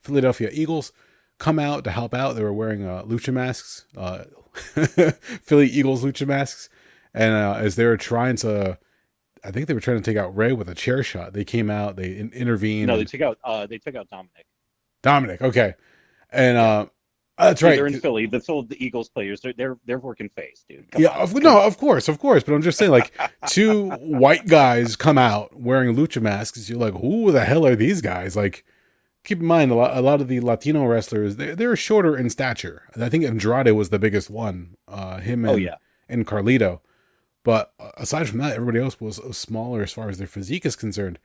Philadelphia Eagles come out to help out. They were wearing lucha masks, Philly Eagles lucha masks. And as they were trying to, I think they were trying to take out Ray with a chair shot. They came out, they intervened.
No, they took out Dominic.
Dominic, okay. And that's right.
They're in Philly. The Eagles players, they're working face, dude.
Of course. But I'm just saying, like, two white guys come out wearing lucha masks. You're like, who the hell are these guys? Like, keep in mind, a lot of the Latino wrestlers, they're shorter in stature. I think Andrade was the biggest one. Him and Carlito. But aside from that, everybody else was smaller as far as their physique is concerned.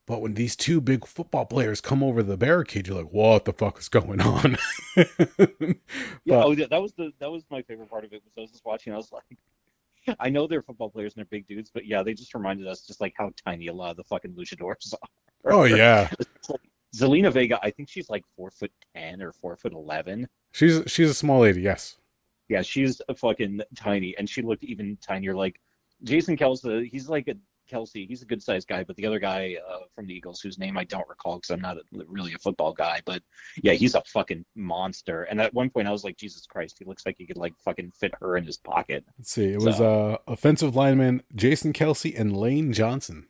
But when these two big football players come over the barricade, you're like, what the fuck is going on?
That was my favorite part of it. Was I was just watching, I was like, I know they're football players and they're big dudes, but yeah, they just reminded us just like how tiny a lot of the fucking luchadors are.
Oh yeah.
Like, Zelina Vega, I think she's like 4'10" or 4'11".
She's a small lady, yes.
Yeah, she's a fucking tiny, and she looked even tinier. Like Jason Kelsey, he's a good sized guy, but the other guy from the Eagles, whose name I don't recall because I'm not really a football guy, but yeah, he's a fucking monster. And at one point I was like, Jesus Christ, he looks like he could like fucking fit her in his pocket.
Let's see, it was offensive lineman Jason Kelsey and Lane Johnson.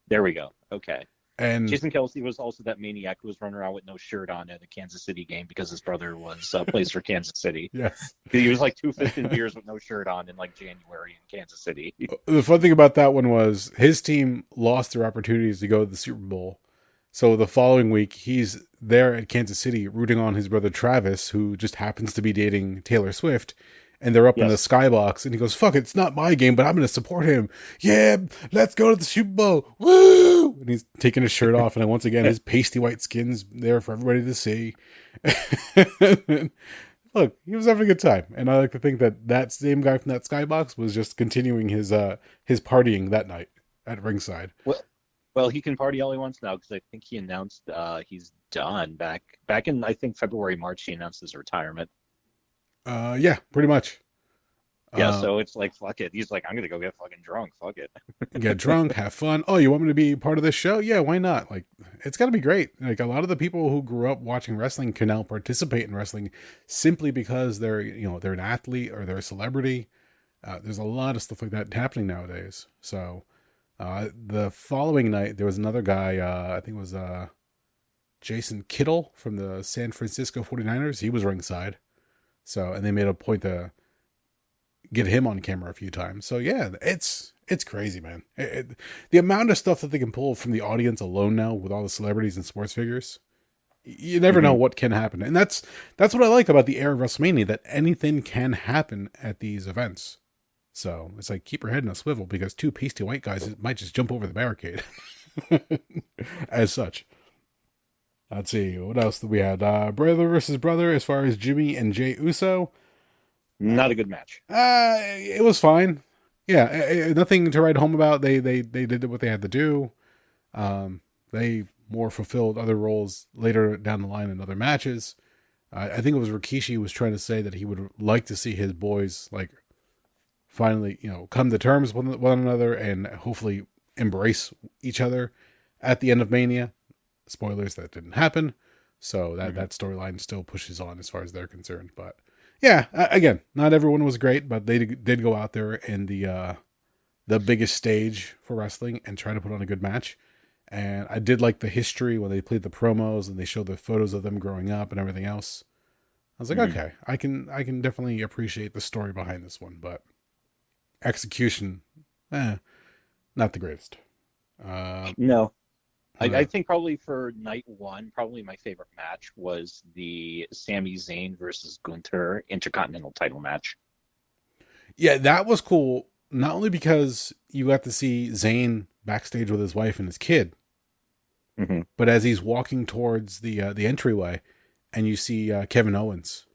There we go. Okay.
And
Jason Kelsey was also that maniac who was running around with no shirt on at a Kansas City game because his brother was plays for Kansas City.
Yes.
He was like two-fisted beers with no shirt on in like January in Kansas City.
The fun thing about that one was his team lost their opportunities to go to the Super Bowl. So the following week, he's there at Kansas City rooting on his brother Travis, who just happens to be dating Taylor Swift. and they're up in the
Yes.
skybox, and he goes, "Fuck it, it's not my game, but I'm going to support him. Yeah, let's go to the Super Bowl, woo!" And he's taking his shirt off, and once again, his pasty white skin's there for everybody to see. Look, he was having a good time, and I like to think that that same guy from that skybox was just continuing his partying that night at ringside.
Well, he can party all he wants now because I think he announced he's done back in I think February, March. He announced his retirement.
Yeah, pretty much.
Yeah, so it's like fuck it. He's like, I'm gonna go get fucking drunk. Fuck it.
Get drunk, have fun. Oh, you want me to be part of this show? Yeah, why not? Like, it's got to be great. Like, a lot of the people who grew up watching wrestling can now participate in wrestling simply because they're an athlete or they're a celebrity. There's a lot of stuff like that happening nowadays. So the following night, there was another guy, I think it was Jason Kittle from the San Francisco 49ers. He was ringside. So, and they made a point to get him on camera a few times. So yeah, it's crazy, man. The amount of stuff that they can pull from the audience alone now with all the celebrities and sports figures, you never know what can happen. And that's what I like about the era of WrestleMania, that anything can happen at these events. So it's like, keep your head in a swivel, because two pasty white guys might just jump over the barricade. As such. Let's see, what else did we have? Brother versus brother, as far as Jimmy and Jey Uso.
Not a good match.
It was fine. Yeah, nothing to write home about. They did what they had to do. They more fulfilled other roles later down the line in other matches. I think it was Rikishi was trying to say that he would like to see his boys like finally, come to terms with one another and hopefully embrace each other at the end of Mania. Spoilers, that didn't happen. So that storyline still pushes on as far as they're concerned. But yeah, again, not everyone was great, but they did go out there in the biggest stage for wrestling and try to put on a good match. And I did like the history when they played the promos and they showed the photos of them growing up and everything else. I was like, okay, I can definitely appreciate the story behind this one, but execution, not the greatest.
No. I think probably for night one, probably my favorite match was the Sami Zayn versus Gunther Intercontinental title match.
Yeah, that was cool. Not only because you got to see Zayn backstage with his wife and his kid, but as he's walking towards the entryway, and you see Kevin Owens.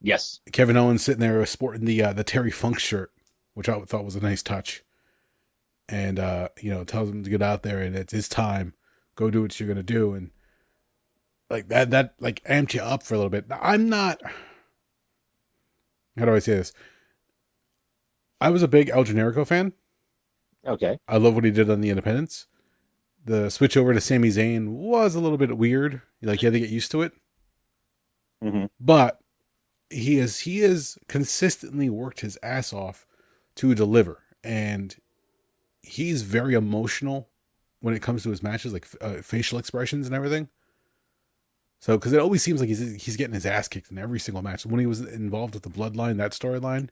Yes.
Kevin Owens sitting there sporting the Terry Funk shirt, which I thought was a nice touch. And, tells him to get out there and it's his time. Go do what you're going to do. And like that like amped you up for a little bit. Now, I'm not, how do I say this? I was a big El Generico fan.
Okay.
I love what he did on the Independents. The switch over to Sami Zayn was a little bit weird. Like, you had to get used to it. But he has consistently worked his ass off to deliver. And he's very emotional when it comes to his matches, like facial expressions and everything. So, because it always seems like he's getting his ass kicked in every single match. When he was involved with the Bloodline, that storyline,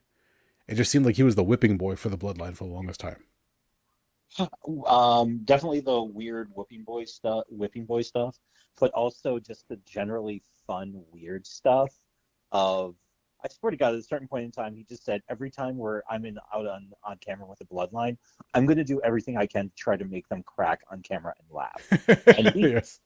it just seemed like he was the whipping boy for the Bloodline for the longest time.
Definitely the weird whipping boy stuff, but also just the generally fun, weird stuff of, I swear to God, at a certain point in time, he just said, every time I'm out on camera with the Bloodline, I'm going to do everything I can to try to make them crack on camera and laugh. And
Yes.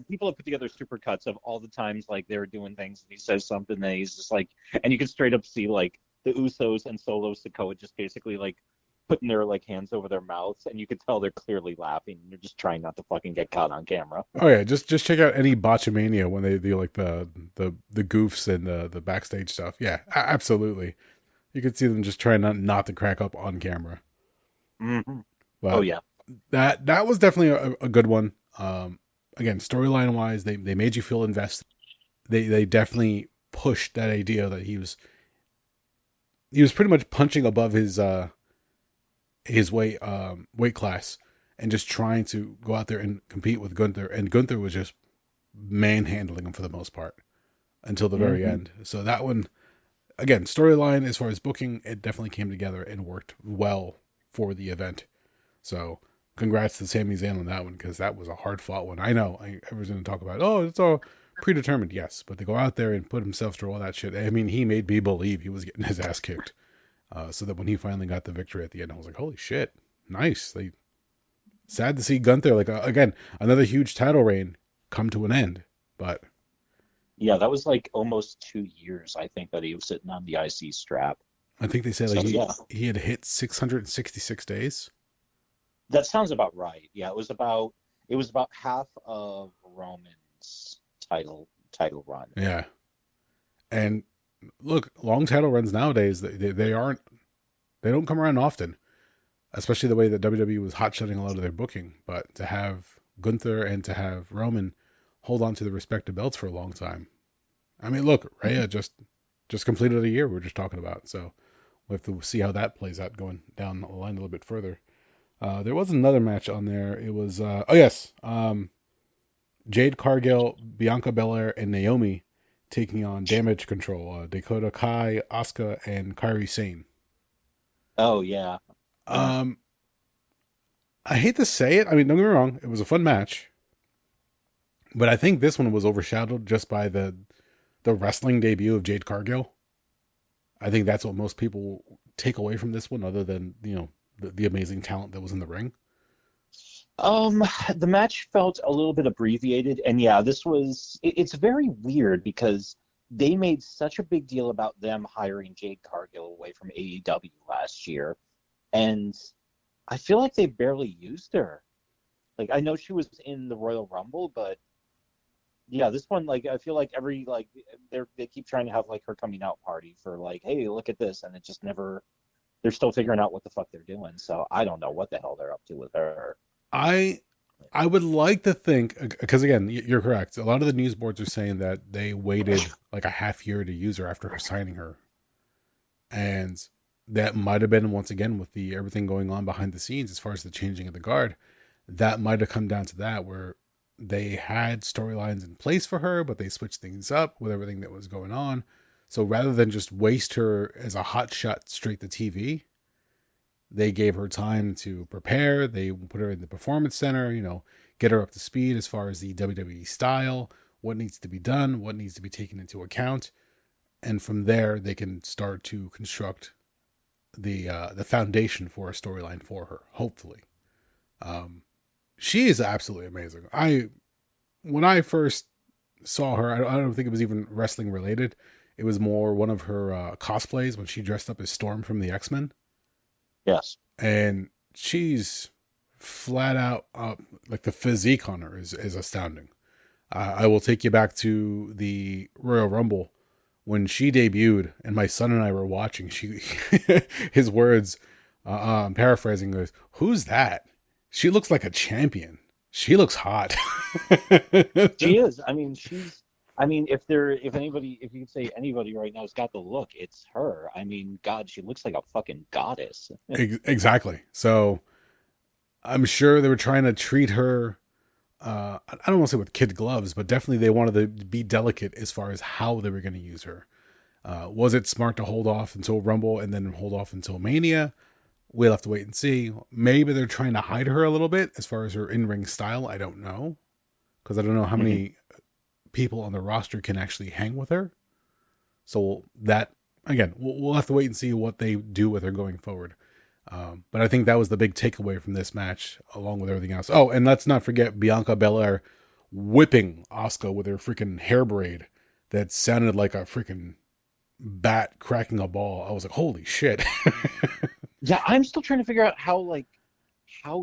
People have put together supercuts of all the times like they were doing things, and he says something, and he's just like, and you can straight up see like the Usos and Solo Sikoa just basically like putting their like hands over their mouths, and you could tell they're clearly laughing. They're just trying not to fucking get caught on camera.
Oh yeah, just check out any Botchamania when they do like the goofs and the backstage stuff. Yeah, absolutely. You could see them just trying not to crack up on camera. But
oh yeah,
that was definitely a good one. Again, storyline wise, they made you feel invested. They definitely pushed that idea that he was pretty much punching above his weight class and just trying to go out there and compete with Gunther, and Gunther was just manhandling him for the most part until the very end. So that one, again, storyline as far as booking, it definitely came together and worked well for the event. So congrats to Sami Zayn on that one, because that was a hard fought one. I know everyone's going to talk about, oh, it's a predetermined, yes, but to go out there and put himself through all that shit. I mean, he made me believe he was getting his ass kicked. So that when he finally got the victory at the end, I was like, holy shit, nice. Like, sad to see Gunther, like, again, another huge title reign come to an end. But
Yeah, that was like almost 2 years, I think, that he was sitting on the IC strap.
I think they said like
So yeah,
he had hit 666 days.
that sounds about right. Yeah, it was about half of Roman's title run.
Yeah. And look, long title runs nowadays, they don't come around often, especially the way that WWE was hot shutting a lot of their booking. But to have Gunther and to have Roman hold on to the respective belts for a long time. I mean, look, Rhea just completed a year we were just talking about, so we'll have to see how that plays out going down the line a little bit further. There was another match on there. It was Jade Cargill, Bianca Belair, and Naomi taking on Damage Control, Dakota Kai, Asuka, and Kairi Sane.
Oh yeah.
I hate to say it. I mean, don't get me wrong. It was a fun match. But I think this one was overshadowed just by the wrestling debut of Jade Cargill. I think that's what most people take away from this one, other than, the amazing talent that was in the ring.
The match felt a little bit abbreviated, and yeah, it's very weird because they made such a big deal about them hiring Jade Cargill away from AEW last year, and I feel like they barely used her. Like, I know she was in the Royal Rumble, but yeah, this one, like, I feel like they keep trying to have like her coming out party for like, hey, look at this, and it just never. They're still figuring out what the fuck they're doing, so I don't know what the hell they're up to with her.
I would like to think, because again, you're correct. A lot of the news boards are saying that they waited like a half year to use her after her signing her, and that might have been, once again, with the everything going on behind the scenes as far as the changing of the guard. That might have come down to that, where they had storylines in place for her, but they switched things up with everything that was going on. So rather than just waste her as a hot shot straight to TV, they gave her time to prepare. They put her in the performance center, get her up to speed as far as the WWE style, what needs to be done, what needs to be taken into account. And from there, they can start to construct the foundation for a storyline for her, hopefully. She is absolutely amazing. When I first saw her, I don't think it was even wrestling related. It was more one of her cosplays when she dressed up as Storm from the X-Men.
Yes.
And she's flat out, like, the physique on her is astounding. I will take you back to the Royal Rumble when she debuted, and my son and I were watching. His words, I'm paraphrasing, goes, "Who's that? She looks like a champion. She looks hot."
She is. If you could say anybody right now has got the look, it's her. I mean, God, she looks like a fucking goddess.
Exactly. So I'm sure they were trying to treat her, I don't want to say with kid gloves, but definitely they wanted to be delicate as far as how they were going to use her. Was it smart to hold off until Rumble and then hold off until Mania? We'll have to wait and see. Maybe they're trying to hide her a little bit as far as her in-ring style. I don't know. Because I don't know how many people on the roster can actually hang with her. So that, again, we'll have to wait and see what they do with her going forward. But I think that was the big takeaway from this match, along with everything else. Oh, and let's not forget Bianca Belair whipping Asuka with her freaking hair braid that sounded like a freaking bat cracking a ball. I was like, holy shit.
Yeah, I'm still trying to figure out how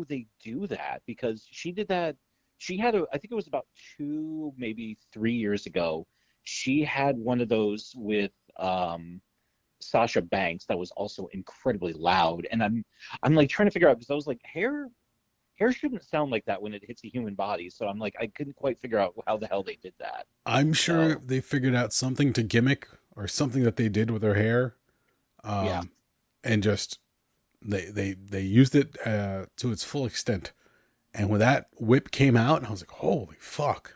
they do that, because she did that. She had I think it was about 2, maybe 3 years ago. She had one of those with Sasha Banks that was also incredibly loud, and I'm like trying to figure out, because I was like, hair shouldn't sound like that when it hits a human body. So I'm like, I couldn't quite figure out how the hell they did that.
I'm sure they figured out something to gimmick or something that they did with her hair.
Yeah.
And just they used it to its full extent. And when that whip came out, I was like, holy fuck.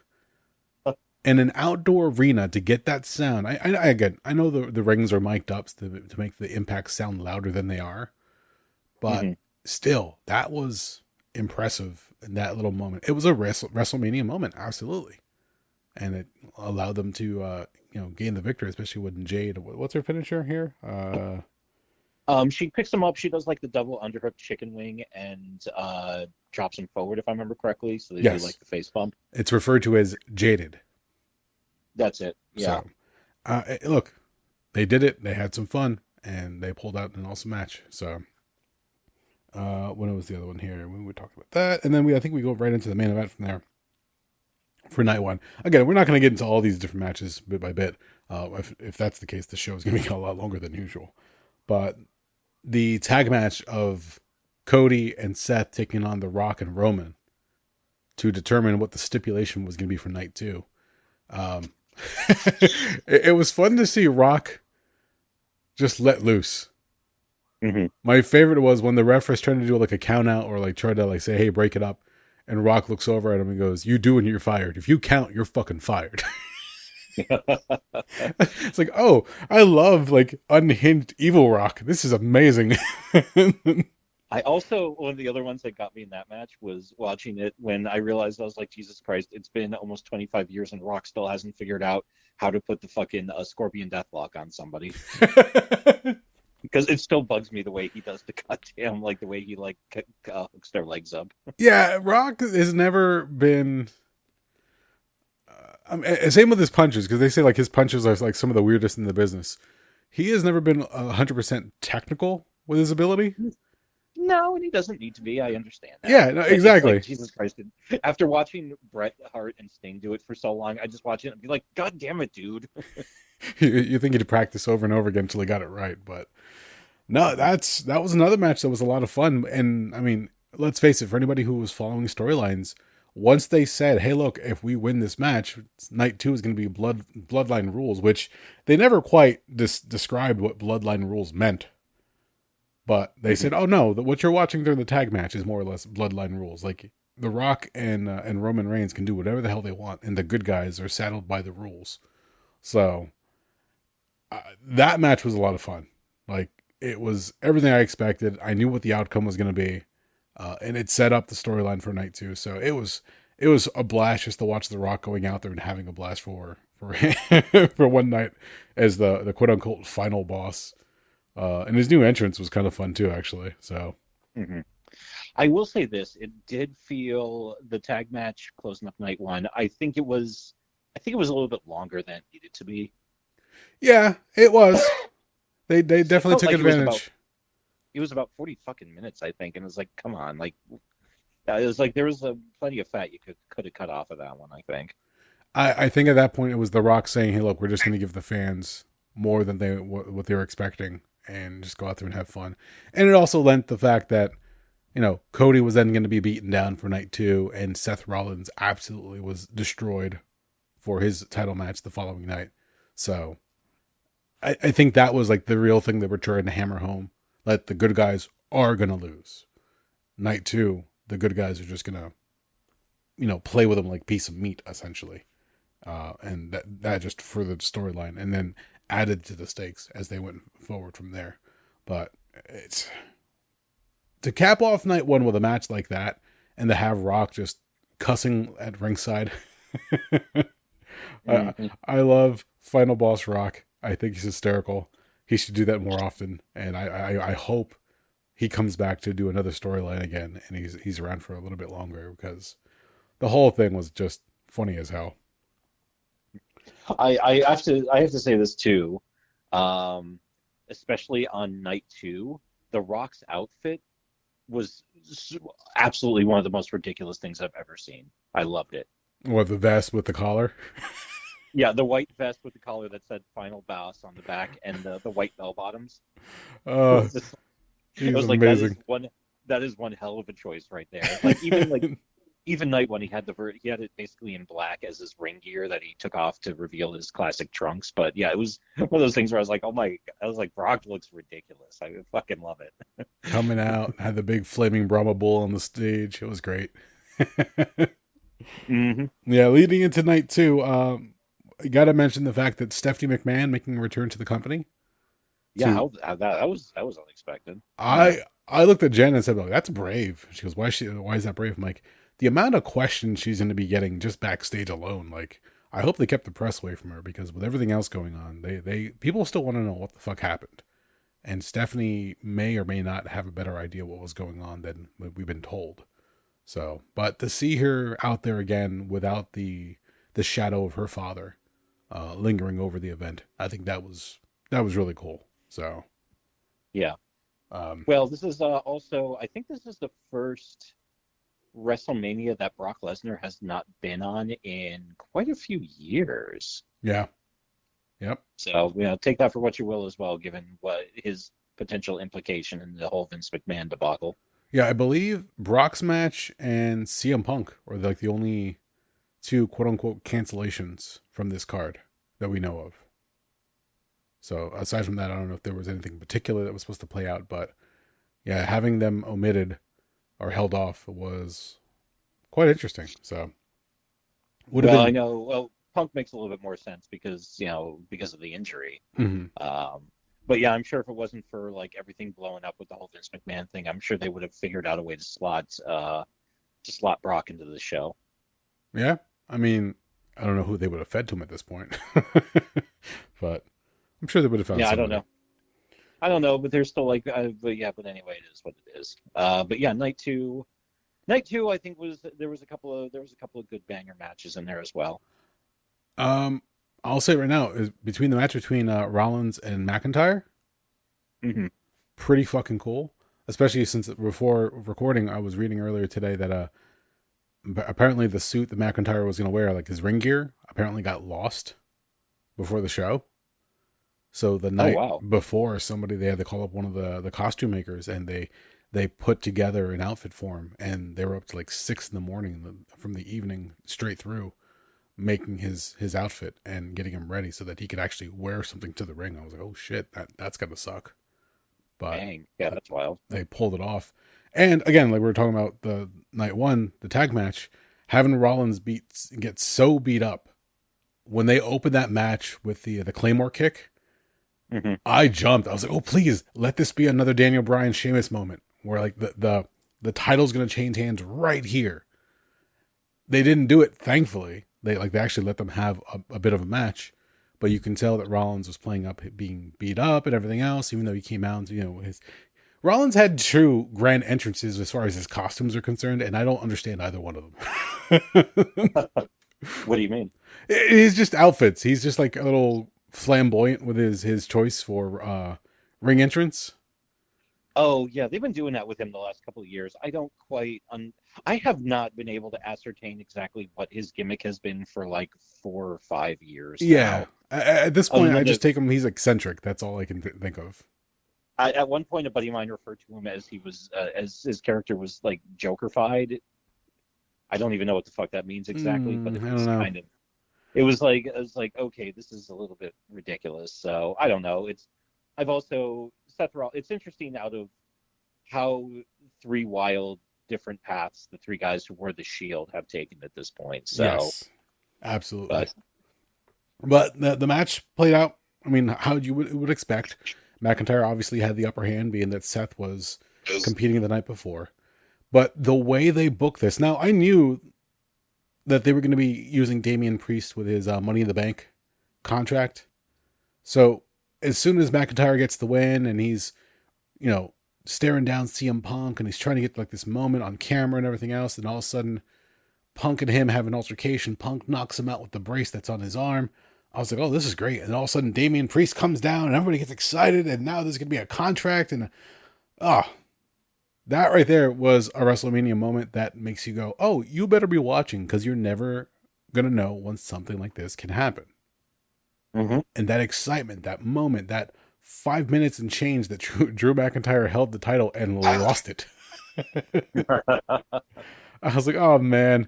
In an outdoor arena to get that sound, I know the rings are mic'd up to make the impacts sound louder than they are, but still, that was impressive in that little moment. It was a WrestleMania moment, absolutely. and it allowed them to gain the victory, especially when Jade. What's her finisher here?
She picks him up. She does like the double underhook chicken wing and drops him forward, if I remember correctly. So they do
Yes.
like the face bump.
It's referred to as jaded.
That's it. Yeah.
So, look, they did it. They had some fun, and they pulled out an awesome match. So, when was the other one here? We were talking about that, and then I think we go right into the main event from there for night one. Again, we're not going to get into all these different matches bit by bit. If that's the case, the show is going to be a lot longer than usual. But the tag match of Cody and Seth taking on The Rock and Roman to determine what the stipulation was going to be for night two. It was fun to see Rock just let loose.
Mm-hmm.
My favorite was when the ref was trying to do like a count out or like try to like say, hey, break it up. And Rock looks over at him and goes, you do and you're fired. If you count, you're fucking fired. It's like, oh, I love like unhinged evil Rock. This is amazing.
I also, one of the other ones that got me in that match was watching it when I realized, I was like, Jesus Christ, it's been almost 25 years and Rock still hasn't figured out how to put the fucking Scorpion Deathlock on somebody. Because it still bugs me the way he does the goddamn, like the way he like hooks their legs up.
Yeah, Rock has never been. Same with his punches, because they say like his punches are like some of the weirdest in the business. He has never been 100% technical with his ability.
No, and he doesn't need to be. I understand that.
Yeah, no, exactly.
Like, Jesus Christ. After watching Bret Hart and Sting do it for so long, I just watch it and be like, God damn it, dude.
You think he'd practice over and over again until he got it right, but no, that was another match that was a lot of fun. And I mean, let's face it, for anybody who was following storylines, once they said, hey, look, if we win this match, night two is going to be bloodline rules, which they never quite described what bloodline rules meant. But they said, oh no, what you're watching during the tag match is more or less bloodline rules. Like The Rock and Roman Reigns can do whatever the hell they want, and the good guys are saddled by the rules. So that match was a lot of fun. Like, it was everything I expected. I knew what the outcome was going to be, and it set up the storyline for night two. So it was a blast just to watch The Rock going out there and having a blast for for one night as the quote unquote final boss. And his new entrance was kind of fun too, actually. So,
I will say this: it did feel the tag match closing up night one. I think it was a little bit longer than it needed to be.
Yeah, it was. They definitely took advantage.
It was about 40 fucking minutes, I think, and it was like, come on, like it was like there was plenty of fat you could have cut off of that one. I think.
I think at that point it was The Rock saying, "Hey, look, we're just going to give the fans more than what they were expecting, and just go out there and have fun." And it also lent the fact that, Cody was then going to be beaten down for night two, and Seth Rollins absolutely was destroyed for his title match the following night. So I think that was like the real thing that we're trying to hammer home. That the good guys are going to lose. Night two, the good guys are just going to, play with them like piece of meat, essentially. And that just furthered the storyline and then added to the stakes as they went forward from there. But it's to cap off night one with a match like that and to have Rock just cussing at ringside. I love Final Boss Rock. I think he's hysterical. He should do that more often. And I hope he comes back to do another storyline again and he's around for a little bit longer, because the whole thing was just funny as hell.
I have to say this too, especially on night two, The Rock's outfit was absolutely one of the most ridiculous things I've ever seen. I loved it.
What, the vest with the collar?
Yeah, the white vest with the collar that said "Final Boss" on the back, and the white bell bottoms. It was like
amazing.
that is one hell of a choice right there. Even night when he had it basically in black as his ring gear that he took off to reveal his classic trunks. But yeah, it was one of those things where I was like, Brock looks ridiculous. I fucking love it.
Coming out, had the big flaming Brahma bull on the stage. It was great. Yeah, leading into night two, you got to mention the fact that Stephanie McMahon making a return to the company.
Yeah, that was unexpected.
I looked at Jen and said, "Oh, that's brave." She goes, "Why is that brave?" I'm like, the amount of questions she's going to be getting just backstage alone. Like, I hope they kept the press away from her, because with everything else going on, they people still want to know what the fuck happened. And Stephanie may or may not have a better idea what was going on than we've been told. So, but to see her out there again without the shadow of her father lingering over the event, I think that was really cool. So,
Yeah. Well, this is also, I think this is the first WrestleMania that Brock Lesnar has not been on in quite a few years.
yeah. Yep.
So, take that for what you will as well, given what his potential implication in the whole Vince McMahon debacle.
Yeah, I believe Brock's match and CM Punk are like the only two quote unquote cancellations from this card that we know of. So aside from that, I don't know if there was anything particular that was supposed to play out, but yeah, having them omitted or held off was quite interesting. So would have
Well,
been.
I know. Well, Punk makes a little bit more sense because because of the injury.
Mhm.
But yeah, I'm sure if it wasn't for like everything blowing up with the whole Vince McMahon thing, I'm sure they would have figured out a way to slot Brock into the show.
Yeah, I mean, I don't know who they would have fed to him at this point, but I'm sure they would have found.
Yeah,
somebody.
I don't know, but they're still like, but anyway, it is what it is. But yeah, night two, I think there was a couple of good banger matches in there as well.
I'll say right now is between the match between Rollins and McIntyre,
Mm-hmm.
pretty fucking cool. Especially since before recording, I was reading earlier today that apparently the suit that McIntyre was going to wear, like his ring gear, apparently got lost before the show. So the night before, they had to call up one of the costume makers, and they put together an outfit for him, and they were up to like 6 a.m. from the evening straight through, making his outfit and getting him ready so that he could actually wear something to the ring. I was like, oh shit, that's gonna suck. But
dang, yeah, that's wild.
They pulled it off. And again, like we were talking about the night one, the tag match, having Rollins get so beat up when they opened that match with the Claymore kick.
Mm-hmm.
I jumped. I was like, oh please, let this be another Daniel Bryan Sheamus moment where like the title's gonna change hands right here. They didn't do it, thankfully. They actually let them have a bit of a match, but you can tell that Rollins was playing up being beat up and everything else, even though he came out, Rollins had true grand entrances as far as his costumes are concerned, and I don't understand either one of them.
What do you mean?
He's just outfits. He's just like a little flamboyant with his choice for ring entrance.
Oh yeah, they've been doing that with him the last couple of years. I don't quite. I have not been able to ascertain exactly what his gimmick has been for like 4 or 5 years.
Yeah,
now.
At this point, I just take him. He's eccentric. That's all I can think of.
At one point, a buddy of mine referred to him as as his character was like Joker-fied. I don't even know what the fuck that means exactly, but it was kind of. It was like okay, this is a little bit ridiculous. So I don't know. I've also Seth Rollins. It's interesting out of how 3 wild different paths the 3 guys who wore the Shield have taken at this point. So
yes, absolutely. But the match played out. I mean, how you would expect. McIntyre obviously had the upper hand, being that Seth was competing the night before. But the way they booked this, now I knew that they were going to be using Damian Priest with his Money in the Bank contract. So as soon as McIntyre gets the win and he's, staring down CM Punk and he's trying to get like this moment on camera and everything else, and all of a sudden Punk and him have an altercation. Punk knocks him out with the brace that's on his arm. I was like, oh, this is great. And all of a sudden Damian Priest comes down and everybody gets excited, and now there's going to be a contract, and that right there was a WrestleMania moment that makes you go, oh, you better be watching, because you're never going to know when something like this can happen.
Mm-hmm.
And that excitement, that moment, that 5 minutes and change that Drew McIntyre held the title and lost it. I was like, oh man,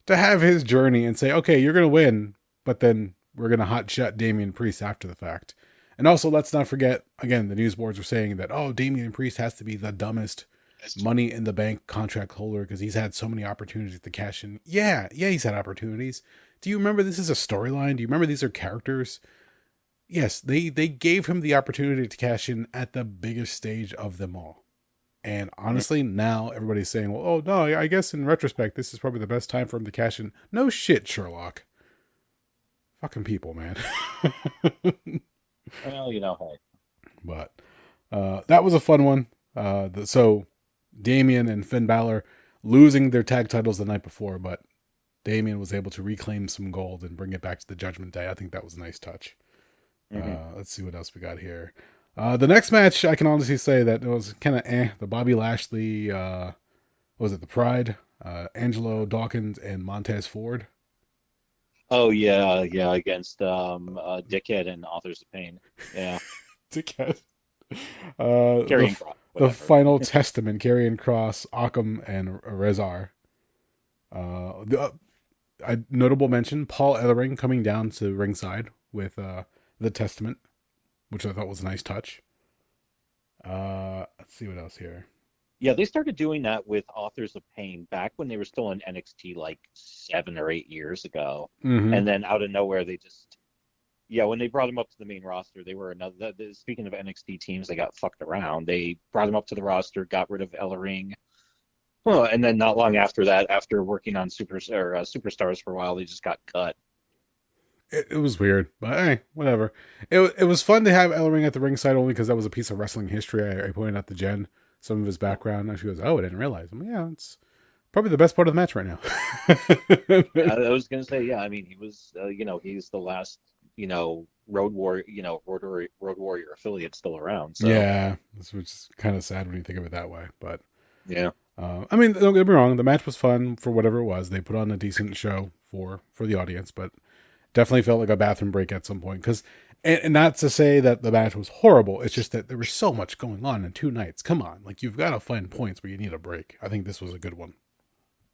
to have his journey and say, okay, you're going to win, but then we're going to hot shot Damian Priest after the fact. And also, let's not forget, again, the news boards were saying that, oh, Damian Priest has to be the dumbest Money in the Bank contract holder because he's had so many opportunities to cash in. Yeah, he's had opportunities. Do you remember this is a storyline? Do you remember these are characters? Yes, they gave him the opportunity to cash in at the biggest stage of them all. And honestly, now everybody's saying, well, oh no, I guess in retrospect, this is probably the best time for him to cash in. No shit, Sherlock. Fucking people, man.
Well, hey.
But that was a fun one. So Damian and Finn Balor losing their tag titles the night before, but Damian was able to reclaim some gold and bring it back to the Judgment Day. I think that was a nice touch. Let's see what else we got here. The next match, I can honestly say that it was kind of the Bobby Lashley, what was it, the Pride, Angelo Dawkins and Montez Ford.
Oh yeah, against Dickhead and Authors of Pain. Yeah.
Dickhead. The final testament, Karrion Kross, Occam, and Rezar. A notable mention, Paul Ellering coming down to ringside with the testament, which I thought was a nice touch. Let's see what else here.
Yeah, they started doing that with Authors of Pain back when they were still in NXT like 7 or 8 years ago. And then out of nowhere, they just, when they brought them up to the main roster, they were another, speaking of NXT teams, they got fucked around. They brought them up to the roster, got rid of Ellering. Well, and then not long after that, after working on Superstars for a while, they just got cut.
It was weird, but hey, whatever. It was fun to have Ellering at the ringside only because that was a piece of wrestling history. I pointed out to Jen some of his background, and she goes, "Oh, I didn't realize." I'm like, yeah, it's probably the best part of the match right now.
I was gonna say, I mean, he was, he's the last, Road Warrior affiliate still around. So.
Yeah, which is kind of sad when you think of it that way, but
yeah.
I mean, don't get me wrong, the match was fun for whatever it was. They put on a decent show for the audience, but definitely felt like a bathroom break at some point. And not to say that the match was horrible, it's just that there was so much going on in 2 nights. Come on, like you've got to find points where you need a break. I think this was a good one.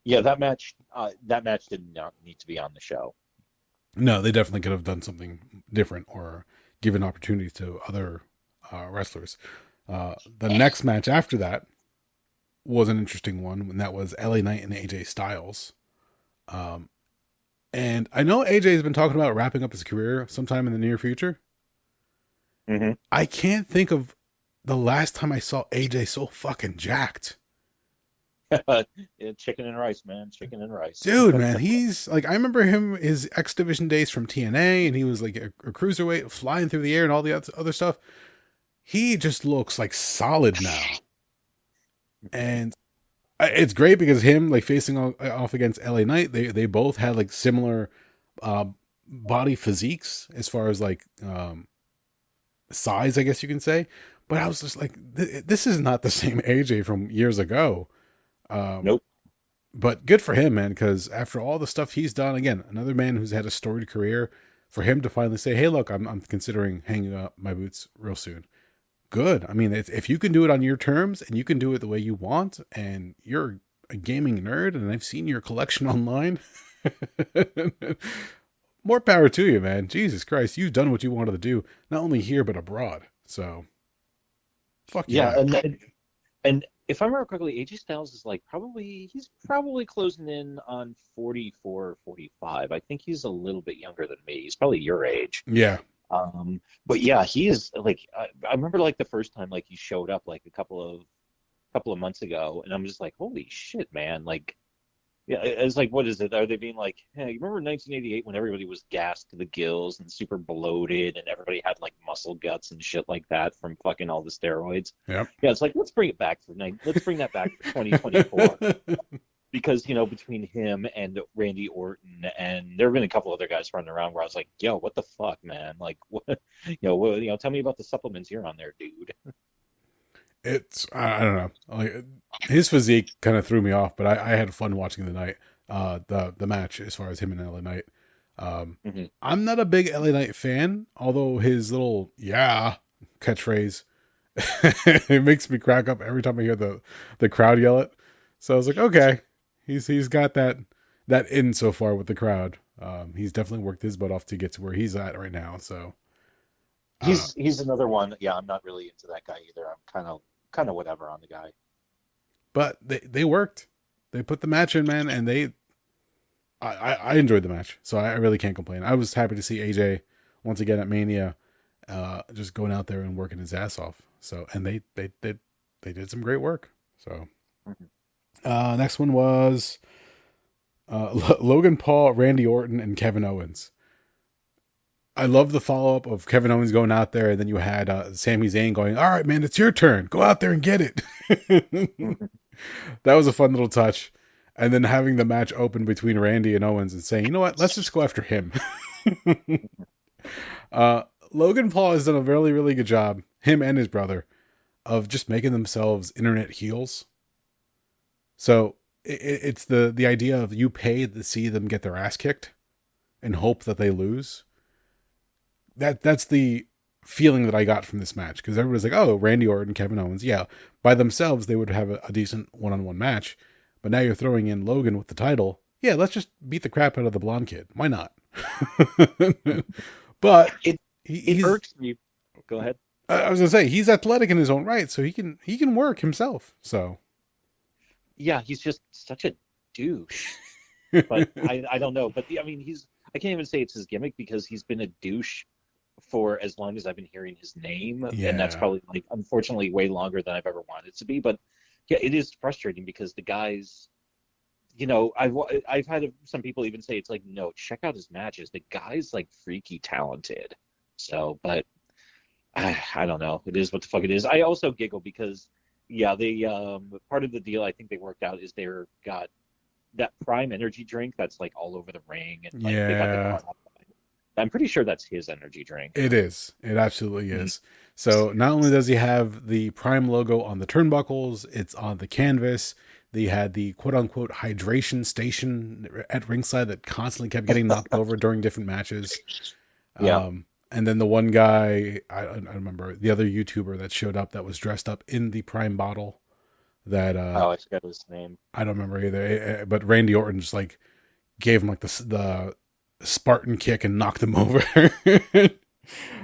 Yeah, that match did not need to be on the show.
No, they definitely could have done something different or given opportunities to other wrestlers. The next match after that was an interesting one, and that was LA Knight and AJ Styles. And I know AJ's been talking about wrapping up his career sometime in the near future. I can't think of the last time I saw AJ so fucking jacked.
Chicken and rice, man. Chicken and rice.
Dude, man, he's like, I remember his X Division days from TNA, and he was like a cruiserweight flying through the air and all the other stuff. He just looks like solid now. And it's great because him like facing off against LA Knight, they both had like similar body physiques as far as like size, I guess you can say. But I was just like, this is not the same AJ from years ago.
Nope.
But good for him, man, because after all the stuff he's done, again, another man who's had a storied career, for him to finally say, hey, look, I'm considering hanging up my boots real soon. Good. I mean, if you can do it on your terms and you can do it the way you want, and you're a gaming nerd, and I've seen your collection online, more power to you, man. Jesus Christ, you've done what you wanted to do, not only here but abroad. So, fuck yeah.
And if I remember correctly, AJ Styles is he's probably closing in on 44, 45. I think he's a little bit younger than me. He's probably your age.
Yeah.
But yeah, he is like, I remember like the first time like he showed up like a couple of months ago, and I'm just like, holy shit, man. Like, yeah, it's like, what is it? Are they being like, hey, you remember 1988 when everybody was gassed to the gills and super bloated and everybody had like muscle guts and shit like that from fucking all the steroids?
Yep.
Yeah, it's like, let's bring that back for 2024. Because, between him and Randy Orton, and there have been a couple other guys running around where I was like, yo, what the fuck, man? Like, what, tell me about the supplements you're on there, dude.
It's, I don't know. Like, his physique kind of threw me off, but I had fun watching the match as far as him and LA Knight. I'm not a big LA Knight fan, although his little catchphrase, it makes me crack up every time I hear the crowd yell it. So I was like, okay, he's got that in so far with the crowd. He's definitely worked his butt off to get to where he's at right now. So
he's another one. Yeah, I'm not really into that guy either. I'm kind of whatever on the guy.
But they worked. They put the match in, man, and I enjoyed the match. So I really can't complain. I was happy to see AJ once again at Mania, just going out there and working his ass off. So, and they did some great work. So. Next one was Logan Paul, Randy Orton, and Kevin Owens. I love the follow up of Kevin Owens going out there, and then you had Sami Zayn going, "All right, man, it's your turn. Go out there and get it." That was a fun little touch. And then having the match open between Randy and Owens and saying, "You know what? Let's just go after him." Logan Paul has done a really, really good job, him and his brother, of just making themselves internet heels. So it's the idea of you pay to see them get their ass kicked and hope that they lose. That's the feeling that I got from this match, because everybody's like, "Oh, Randy Orton, Kevin Owens, yeah, by themselves they would have a decent one-on-one match, but now you're throwing in Logan with the title. Yeah, let's just beat the crap out of the blonde kid. Why not?" But
it irks me. Go ahead.
I was gonna say he's athletic in his own right, so he can work himself. So
yeah, he's just such a douche. But I don't know. But I mean, I can't even say it's his gimmick, because he's been a douche for as long as I've been hearing his name, and that's probably, like, unfortunately way longer than I've ever wanted to be. But yeah, it is frustrating because the guy's, I've had some people even say, it's like, no, check out his matches. The guy's like freaky talented. So, but I don't know. It is what the fuck it is. I also giggle because, yeah, they part of the deal I think they worked out is they're got that Prime energy drink that's like all over the ring, and like they got the card. I'm pretty sure that's his energy drink.
It is. It absolutely is. So not only does he have the Prime logo on the turnbuckles, it's on the canvas. They had the quote-unquote hydration station at ringside that constantly kept getting knocked over during different matches.
Yeah.
And then the one guy, I remember the other YouTuber that showed up that was dressed up in the Prime bottle. That
I forgot his name.
I don't remember either. But Randy Orton just like gave him like the Spartan kick and knocked him over.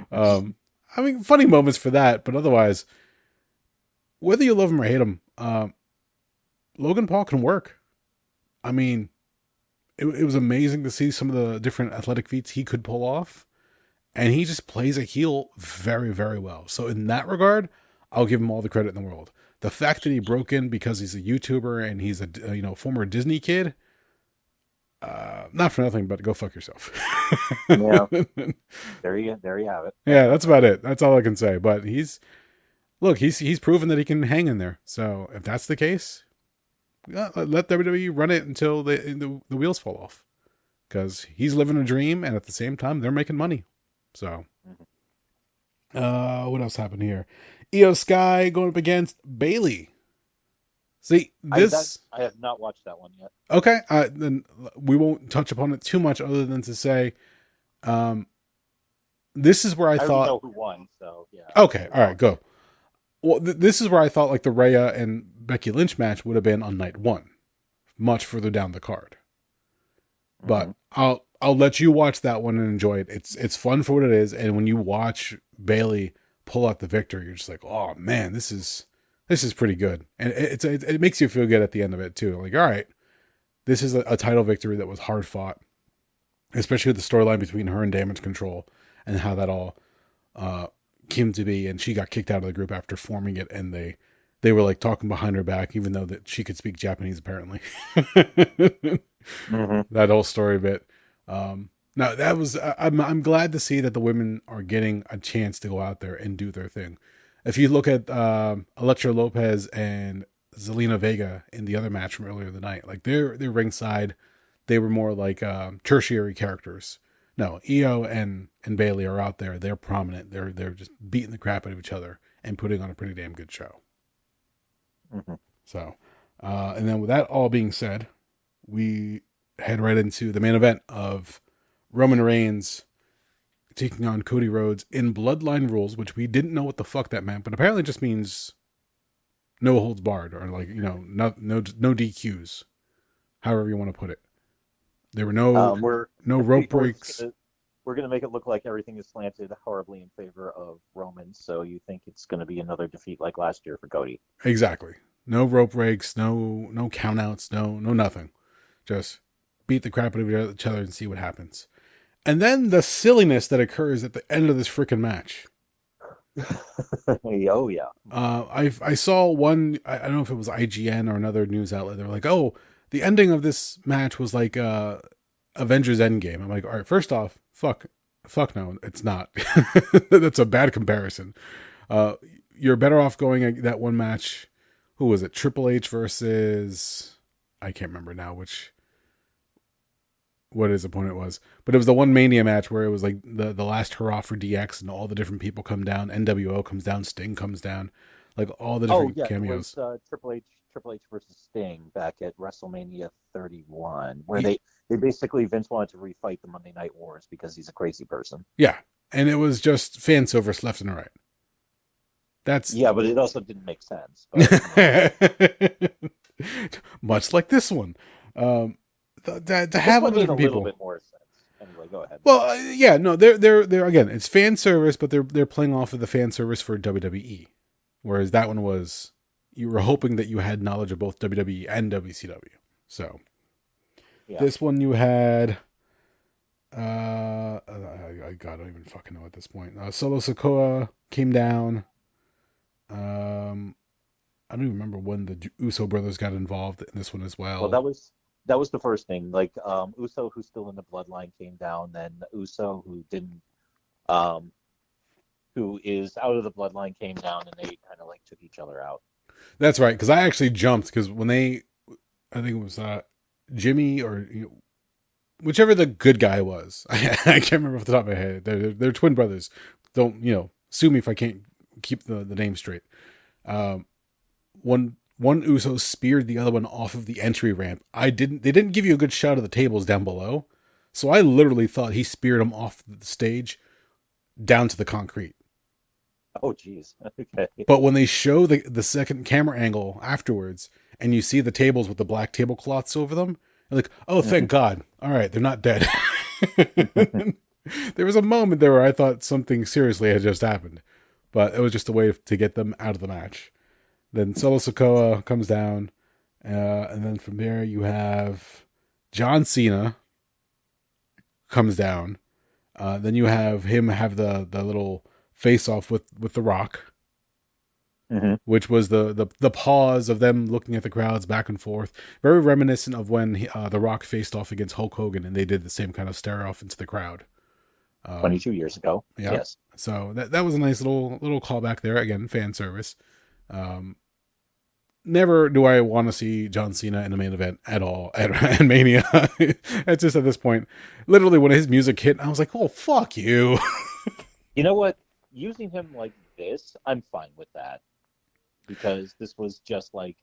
I mean, funny moments for that, but otherwise, whether you love him or hate him, Logan Paul can work. I mean, it was amazing to see some of the different athletic feats he could pull off, and he just plays a heel very, very well. So in that regard, I'll give him all the credit in the world. The fact that he broke in because he's a YouTuber and he's a former Disney kid, not for nothing, but go fuck yourself.
Yeah. There you have it.
Yeah, that's about it. That's all I can say. But he's proven that he can hang in there. So if that's the case, let WWE run it until the wheels fall off, because he's living a dream, and at the same time they're making money. So, what else happened here? Io Sky going up against Bailey. See, this
I have not watched that one yet.
Okay, then we won't touch upon it too much, other than to say, this is where I thought.
know who won, so yeah.
Okay, all right, go. Well, this is where I thought like the Rhea and Becky Lynch match would have been on night one, much further down the card. But I'll let you watch that one and enjoy it. It's fun for what it is, and when you watch Bailey pull out the victory, you're just like, oh man, this is pretty good, and it makes you feel good at the end of it too. Like, all right, this is a title victory that was hard fought, especially with the storyline between her and Damage Control and how that all came to be. And she got kicked out of the group after forming it, and they were like talking behind her back, even though that she could speak Japanese apparently. That whole story bit. No, that was I'm glad to see that the women are getting a chance to go out there and do their thing. If you look at Elektra Lopez and Zelina Vega in the other match from earlier the night, like they're ringside, they were more like tertiary characters. No, Io and Bailey are out there. They're prominent. They're just beating the crap out of each other and putting on a pretty damn good show. So, and then with that all being said, we head right into the main event of Roman Reigns taking on Cody Rhodes in Bloodline Rules, which we didn't know what the fuck that meant, but apparently it just means no holds barred, or like, no DQs, however you want to put it. There were no rope breaks.
We're going to make it look like everything is slanted horribly in favor of Roman, so you think it's going to be another defeat like last year for Cody.
Exactly. No rope breaks, no countouts, no nothing. Just beat the crap out of each other and see what happens. And then the silliness that occurs at the end of this freaking match.
Oh yeah.
I saw one. I don't know if it was IGN or another news outlet. They were like, "Oh, the ending of this match was like Avengers Endgame." I'm like, all right. First off, fuck Fuck no, it's not. That's a bad comparison. Uh, you're better off going that one match. Who was it? Triple H versus, I can't remember now what his opponent was, but it was the one Mania match where it was like the last hurrah for DX and all the different people come down. NWO comes down, Sting comes down, like all the different cameos.
It was Triple H versus Sting back at WrestleMania 31, where they basically Vince wanted to refight the Monday Night Wars because he's a crazy person.
Yeah, and it was just fan service left and right. But
it also didn't make sense. But,
much like this one. To have all the different people.
A little bit more sense. Anyway, go ahead.
Well, yeah, no, they're again, it's fan service, but they're playing off of the fan service for WWE, whereas that one was you were hoping that you had knowledge of both WWE and WCW. So this one you had. I don't even fucking know at this point. Solo Sikoa came down. I don't even remember when the Uso brothers got involved in this one as well.
Well, that was the first thing. Like Uso, who's still in the bloodline, came down. Then Uso, who didn't, who is out of the bloodline, came down, and they kind of like took each other out.
That's right, because I actually jumped because when I think it was Jimmy or whichever the good guy was. I can't remember off the top of my head. They're twin brothers. Don't sue me if I can't keep the name straight. One Uso speared the other one off of the entry ramp. They didn't give you a good shot of the tables down below. So I literally thought he speared him off the stage down to the concrete.
Oh, geez. Okay.
But when they show the second camera angle afterwards and you see the tables with the black tablecloths over them, you're like, oh, thank God. All right, they're not dead. There was a moment there where I thought something seriously had just happened. But it was just a way to get them out of the match. Then Solo Sikoa comes down. And then from there you have John Cena comes down. Then you have him have the little face-off with The Rock.
Mm-hmm.
Which was the pause of them looking at the crowds back and forth. Very reminiscent of when The Rock faced off against Hulk Hogan and they did the same kind of stare off into the crowd.
22 years ago.
Yeah.
Yes.
So that was a nice little callback there. Again, fan service. Never do I want to see John Cena in the main event at all at Mania. It's just at this point, literally when his music hit, I was like, oh, fuck you.
You know what? Using him like this, I'm fine with that. Because this was just like,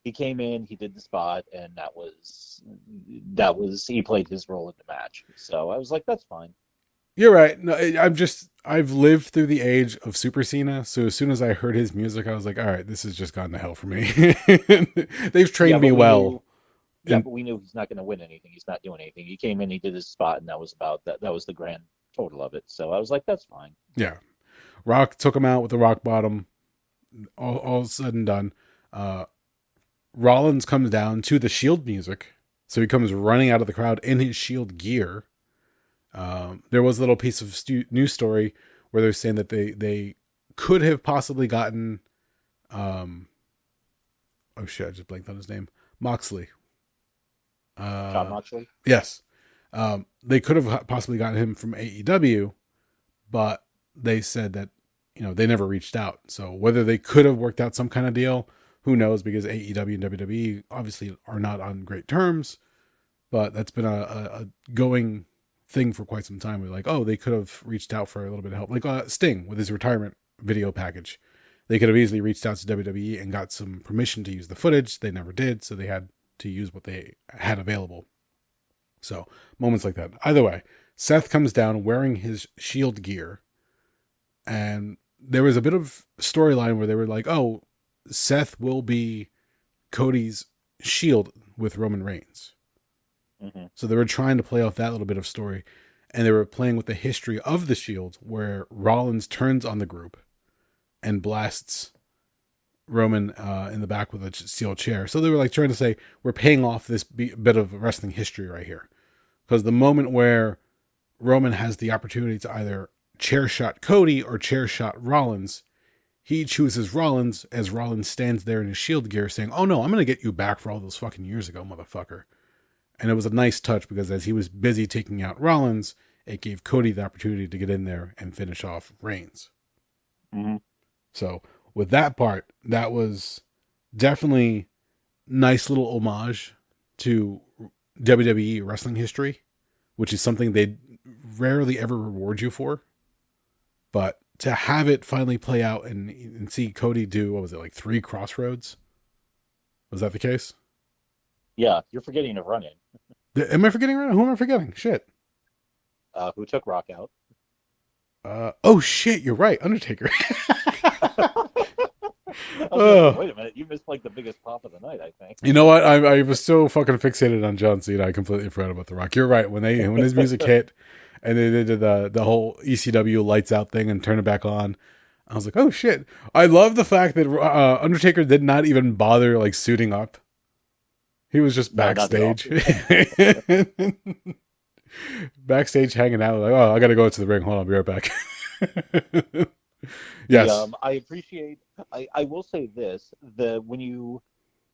he came in, he did the spot, and that was he played his role in the match. So I was like, that's fine.
You're right. No, I've lived through the age of Super Cena, so as soon as I heard his music, I was like, all right, this has just gone to hell for me. They've trained me well.
But we knew he's not going to win anything. He's not doing anything. He came in, he did his spot, and that was about that. That was the grand total of it. So I was like, that's fine.
Yeah. Rock took him out with the rock bottom. All said and done. Rollins comes down to the Shield music, so he comes running out of the crowd in his Shield gear. There was a little piece of news story where they're saying that they could have possibly gotten, oh shit, I just blanked on his name. Moxley.
John Moxley?
Yes. They could have possibly gotten him from AEW, but they said that, they never reached out. So whether they could have worked out some kind of deal, who knows, because AEW and WWE obviously are not on great terms, but that's been a going thing for quite some time. We're like, oh, they could have reached out for a little bit of help. Like Sting with his retirement video package. They could have easily reached out to WWE and got some permission to use the footage. They never did, so they had to use what they had available. So, moments like that. Either way, Seth comes down wearing his Shield gear, and there was a bit of storyline where they were like, oh, Seth will be Cody's Shield with Roman Reigns.
Mm-hmm.
So they were trying to play off that little bit of story, and they were playing with the history of the Shield, where Rollins turns on the group and blasts Roman in the back with a steel chair. So they were like trying to say, we're paying off this bit of wrestling history right here. Because the moment where Roman has the opportunity to either chair shot Cody or chair shot Rollins, he chooses Rollins as Rollins stands there in his Shield gear saying, oh no, I'm going to get you back for all those fucking years ago, motherfucker. And it was a nice touch because as he was busy taking out Rollins, it gave Cody the opportunity to get in there and finish off Reigns.
Mm-hmm.
So with that part, that was definitely nice little homage to WWE wrestling history, which is something they rarely ever reward you for. But to have it finally play out and see Cody do, what was it, like 3 Crossroads? Was that the case?
Yeah, you're forgetting to run in.
Am I forgetting right? Who am I forgetting? Shit.
Who took Rock out?
Oh shit, you're right, Undertaker.
I was like, wait a minute, you missed like the biggest pop of the night, I think.
You know what? I was so fucking fixated on John Cena, I completely forgot about The Rock. You're right. When his music hit, and they did the whole ECW lights out thing and turn it back on, I was like, oh shit! I love the fact that Undertaker did not even bother like suiting up. He was just backstage, backstage hanging out. Like, oh, I gotta go to the ring. Hold on, I'll be right back. Yes,
I appreciate. I will say this: when you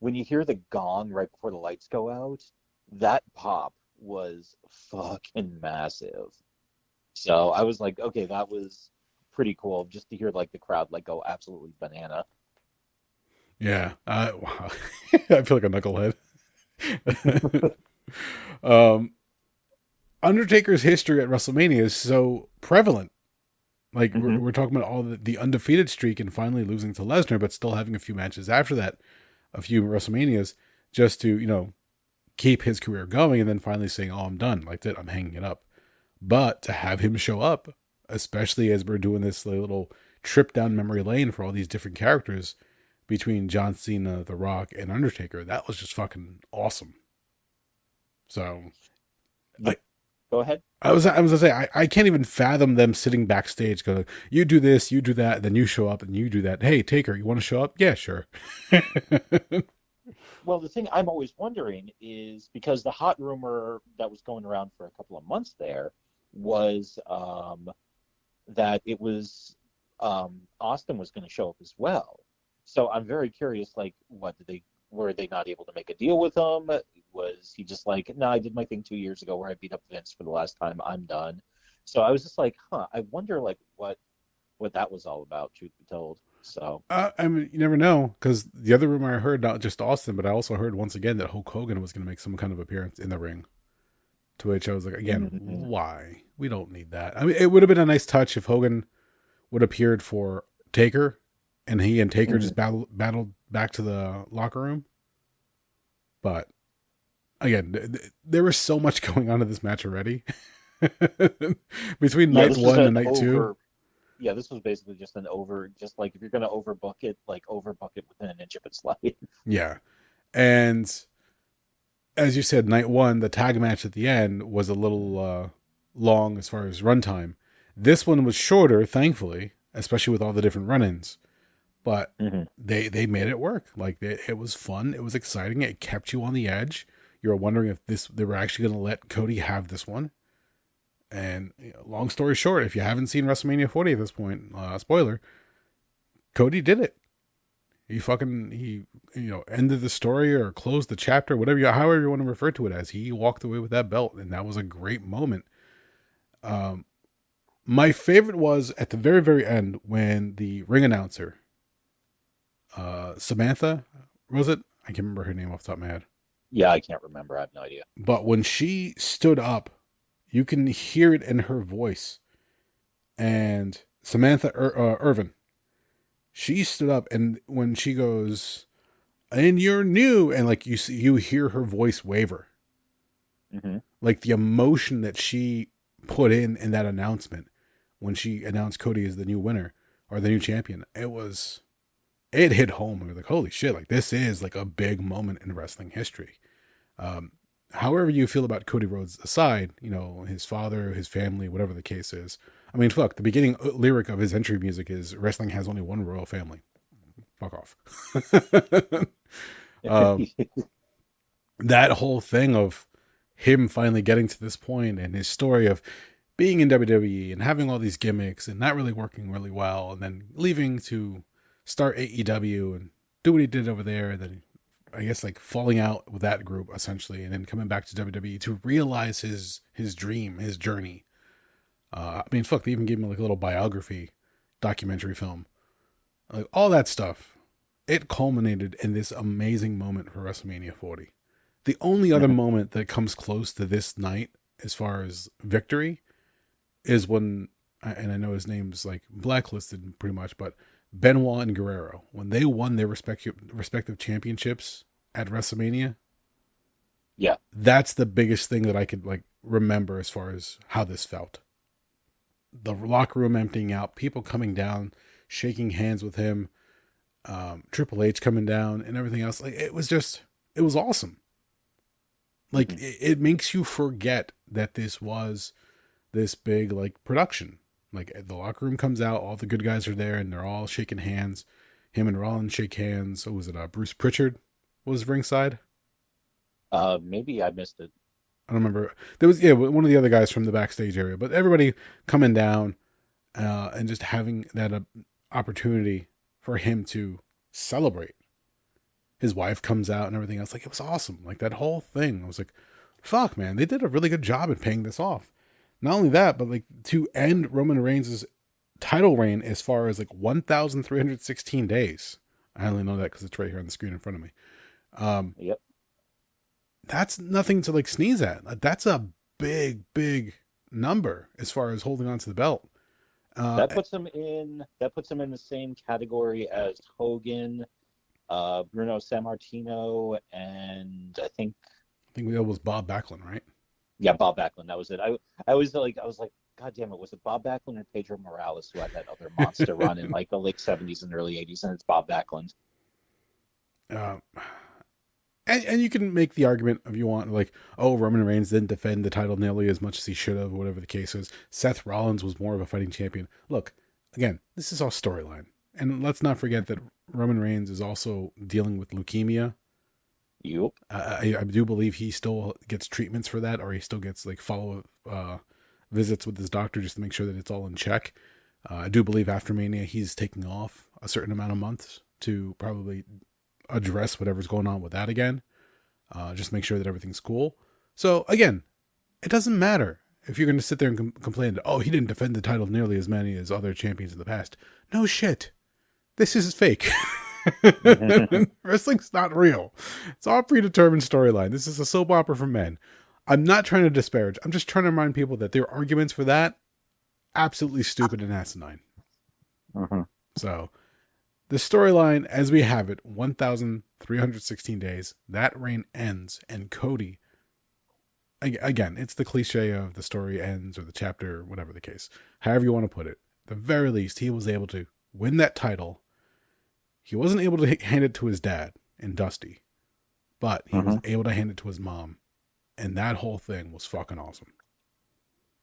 hear the gong right before the lights go out, that pop was fucking massive. So I was like, okay, that was pretty cool just to hear like the crowd like go absolutely banana.
Yeah, wow. I feel like a knucklehead. Undertaker's history at WrestleMania is so prevalent. Like we're talking about all the undefeated streak and finally losing to Lesnar, but still having a few matches after that, a few WrestleManias, just to keep his career going, and then finally saying, "Oh, I'm done. Like that, I'm hanging it up." But to have him show up, especially as we're doing this little trip down memory lane for all these different characters between John Cena, The Rock, and Undertaker, that was just fucking awesome. So, like,
go ahead.
I was gonna say I can't even fathom them sitting backstage going, you do this, you do that, then you show up and you do that. Hey, Taker, you want to show up? Yeah, sure.
Well, the thing I'm always wondering is because the hot rumor that was going around for a couple of months there was that it was Austin was going to show up as well. So I'm very curious, like, were they not able to make a deal with him? Was he just like, no, I did my thing 2 years ago where I beat up Vince for the last time, I'm done. So I was just like, I wonder like what that was all about, truth be told. So
I mean, you never know, because the other rumor I heard, not just Austin, but I also heard once again that Hulk Hogan was going to make some kind of appearance in the ring. To which I was like, again, why? We don't need that. I mean, it would have been a nice touch if Hogan would have appeared for Taker, and he and Taker just battled back to the locker room. But again, there was so much going on in this match already. Between night 1 and night 2.
Yeah, this was basically just just like if you're going to overbook it, like overbook it within an inch of its life.
Yeah. And as you said, night 1, the tag match at the end was a little long as far as runtime. This one was shorter, thankfully, especially with all the different run-ins. But they made it work. Like it was fun. It was exciting. It kept you on the edge. You were wondering if they were actually going to let Cody have this one. And long story short, if you haven't seen WrestleMania 40 at this point, spoiler, Cody did it. He ended the story or closed the chapter, however you want to refer to it as. He walked away with that belt, and that was a great moment. My favorite was at the very, very end when the ring announcer, Samantha, was it? I can't remember her name off the top of my head.
Yeah, I can't remember. I have no idea.
But when she stood up, you can hear it in her voice. And Samantha Irvin, she stood up, and when she goes, and you're new, and like you hear her voice waver. Like the emotion that she put in that announcement when she announced Cody as the new winner or the new champion, it hit home. We were like, holy shit, like this is like a big moment in wrestling history. However you feel about Cody Rhodes aside, his father, his family, whatever the case is. I mean, fuck, the beginning lyric of his entry music is wrestling has only one royal family. Fuck off. That whole thing of him finally getting to this point and his story of being in WWE and having all these gimmicks and not really working really well, and then leaving to start AEW and do what he did over there, and then I guess like falling out with that group essentially, and then coming back to WWE to realize his dream, his journey. I mean, fuck, they even gave me like a little biography documentary film. Like all that stuff. It culminated in this amazing moment for WrestleMania 40. The only other moment that comes close to this night as far as victory is when, and I know his name's like blacklisted pretty much, but Benoit and Guerrero, when they won their respective championships at WrestleMania,
Yeah.
that's the biggest thing that I could like remember as far as how this felt. The locker room emptying out, people coming down, shaking hands with him, Triple H coming down, and everything else. Like it was awesome. Like it makes you forget that this was this big like production. Like the locker room comes out, all the good guys are there, and they're all shaking hands. Him and Rollins shake hands. So was it Bruce Pritchard was ringside?
Maybe I missed it.
I don't remember. There was one of the other guys from the backstage area, but everybody coming down and just having that opportunity for him to celebrate. His wife comes out and everything else. Like it was awesome. Like that whole thing. I was like, fuck, man, they did a really good job at paying this off. Not only that, but like to end Roman Reigns' title reign as far as like 1,316 days. I only know that because it's right here on the screen in front of me.
Yep.
That's nothing to like sneeze at. That's a big, big number as far as holding on to the belt.
That puts him in the same category as Hogan, Bruno Sammartino, and I think
that was Bob Backlund, right?
Yeah, Bob Backlund. That was it. I was like, God damn it, was it Bob Backlund or Pedro Morales who had that other monster run in like the late 70s and early 80s, and it's Bob Backlund.
And you can make the argument if you want, like, oh, Roman Reigns didn't defend the title nearly as much as he should have, or whatever the case is. Seth Rollins was more of a fighting champion. Look, again, this is all storyline. And let's not forget that Roman Reigns is also dealing with leukemia.
Yep.
I do believe he still gets treatments for that, or he still gets, like, follow-up visits with his doctor just to make sure that it's all in check. I do believe after Mania, he's taking off a certain amount of months to probably address whatever's going on with that again. Just make sure that everything's cool. So again, it doesn't matter if you're going to sit there and complain that, oh, he didn't defend the title nearly as many as other champions in the past. No shit. This is fake. Wrestling's not real. It's all predetermined storyline. This is a soap opera for men. I'm not trying to disparage. I'm just trying to remind people that their arguments for that, absolutely stupid and asinine. So the storyline, as we have it, 1,316 days, that reign ends, and Cody, again, it's the cliche of the story ends, or the chapter, whatever the case, however you want to put it. At the very least, he was able to win that title. He wasn't able to hand it to his dad and Dusty, but he was able to hand it to his mom, and that whole thing was fucking awesome.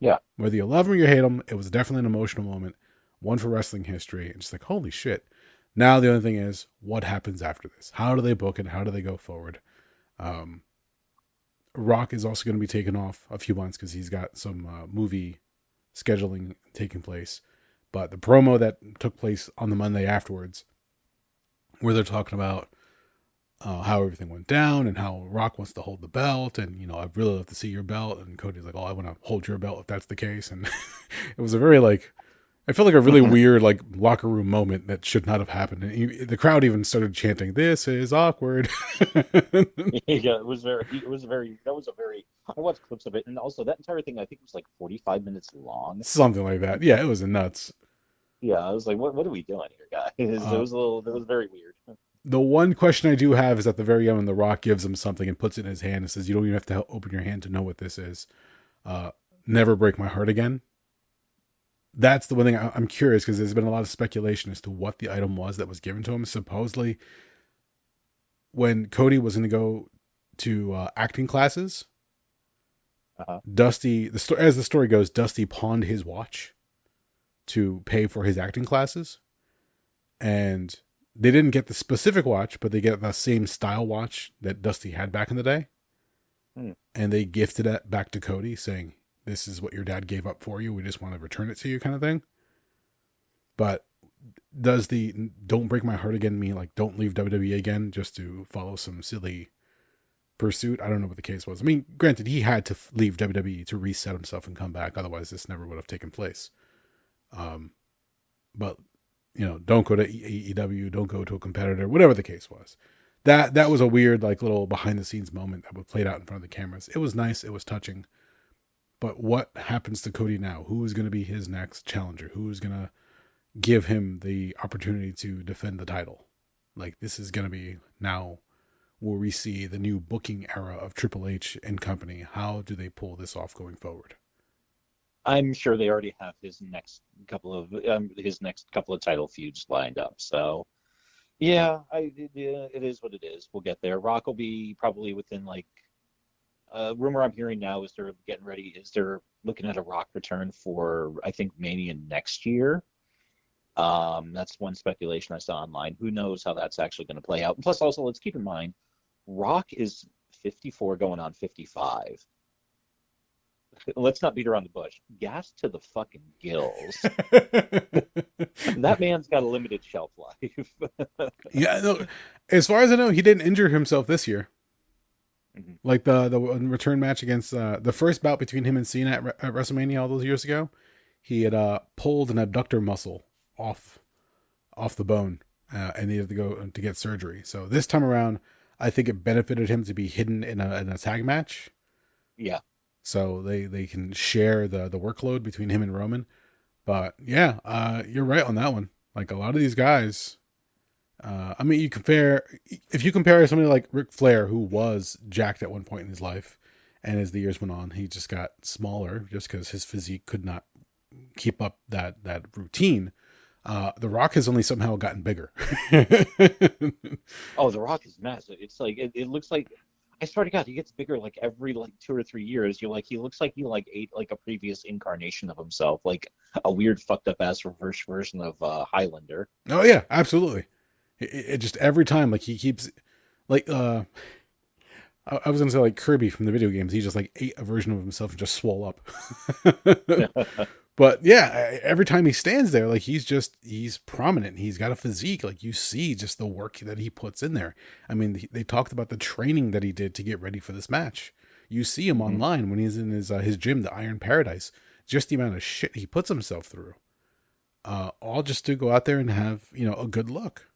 Yeah.
Whether you love him or you hate him, it was definitely an emotional moment, one for wrestling history, and just like, holy shit. Now the only thing is, what happens after this? How do they book it? How do they go forward? Rock is also going to be taken off a few months because he's got some movie scheduling taking place. But the promo that took place on the Monday afterwards, where they're talking about how everything went down and how Rock wants to hold the belt, and I'd really love to see your belt, and Cody's like, oh, I want to hold your belt if that's the case. And it was a very I felt like a really weird locker room moment that should not have happened. And the crowd even started chanting, "This is awkward."
Yeah, it was very. I watched clips of it, and also that entire thing I think was like 45 minutes long.
Something like that. Yeah, it was nuts.
Yeah, I was like, what are we doing here, guys? It was very weird.
The one question I do have is at the very end when The Rock gives him something and puts it in his hand and says, "You don't even have to open your hand to know what this is. Never break my heart again." That's the one thing I'm curious, because there's been a lot of speculation as to what the item was that was given to him. Supposedly, when Cody was going to go to acting classes, Dusty, as the story goes, Dusty pawned his watch to pay for his acting classes. And they didn't get the specific watch, but they get the same style watch that Dusty had back in the day. And they gifted it back to Cody, saying, "This is what your dad gave up for you. We just want to return it to you," kind of thing. But does the "don't break my heart again" mean don't leave WWE again just to follow some silly pursuit. I don't know what the case was. I mean, granted, he had to leave WWE to reset himself and come back. Otherwise, this never would have taken place. But don't go to AEW, don't go to a competitor, whatever the case was. That was a weird, like, little behind the scenes moment that was played out in front of the cameras. It was nice. It was touching. But what happens to Cody now? Who is going to be his next challenger? Who is going to give him the opportunity to defend the title? Like, this is going to be now where we see the new booking era of Triple H and company. How do they pull this off going forward?
I'm sure they already have his next couple of title feuds lined up. So, yeah, it is what it is. We'll get there. Rock will be probably within, like, rumor I'm hearing now is they're looking at a Rock return for, I think, Mania next year. That's one speculation I saw online. Who knows how that's actually going to play out? Plus, also, let's keep in mind, Rock is 54 going on 55. Let's not beat around the bush. Gas to the fucking gills. That man's got a limited shelf life.
Yeah, no, as far as I know, he didn't injure himself this year. Mm-hmm. Like the return match against the first bout between him and Cena at WrestleMania all those years ago, he had pulled an abductor muscle off the bone and needed to go to get surgery. So this time around, I think it benefited him to be hidden in a tag match.
Yeah.
So they can share the workload between him and Roman. But yeah, you're right on that one. Like, a lot of these guys, I mean, if you compare somebody like Ric Flair, who was jacked at one point in his life, and as the years went on, he just got smaller just because his physique could not keep up that routine. The Rock has only somehow gotten bigger.
Oh, The Rock is massive. It's like, it looks like, I swear to God, he gets bigger like every 2 or 3 years. He looks like he ate like a previous incarnation of himself, like a weird fucked up ass reverse version of Highlander.
Oh yeah, absolutely. It just every time, like, he keeps, like, I was gonna say like Kirby from the video games. He just like ate a version of himself and just swole up. But yeah, every time he stands there, like, he's prominent. He's got a physique. Like, you see just the work that he puts in there. I mean, they talked about the training that he did to get ready for this match. You see him online when he's in his gym, the Iron Paradise. Just the amount of shit he puts himself through, all just to go out there and have a good look.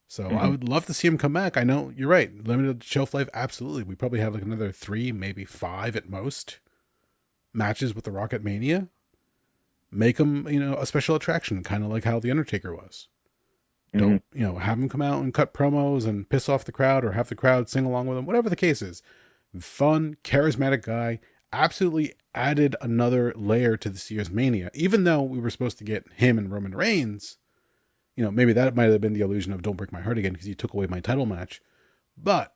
So I would love to see him come back. I know you're right. Limited shelf life, absolutely. We probably have like another 3, maybe 5 at most matches with the Rock at Mania. Make him, a special attraction, kind of like how The Undertaker was. Don't, have him come out and cut promos and piss off the crowd, or have the crowd sing along with him, whatever the case is. Fun, charismatic guy, absolutely added another layer to this year's Mania. Even though we were supposed to get him and Roman Reigns, maybe that might have been the illusion of Don't Break My Heart again because you took away my title match. But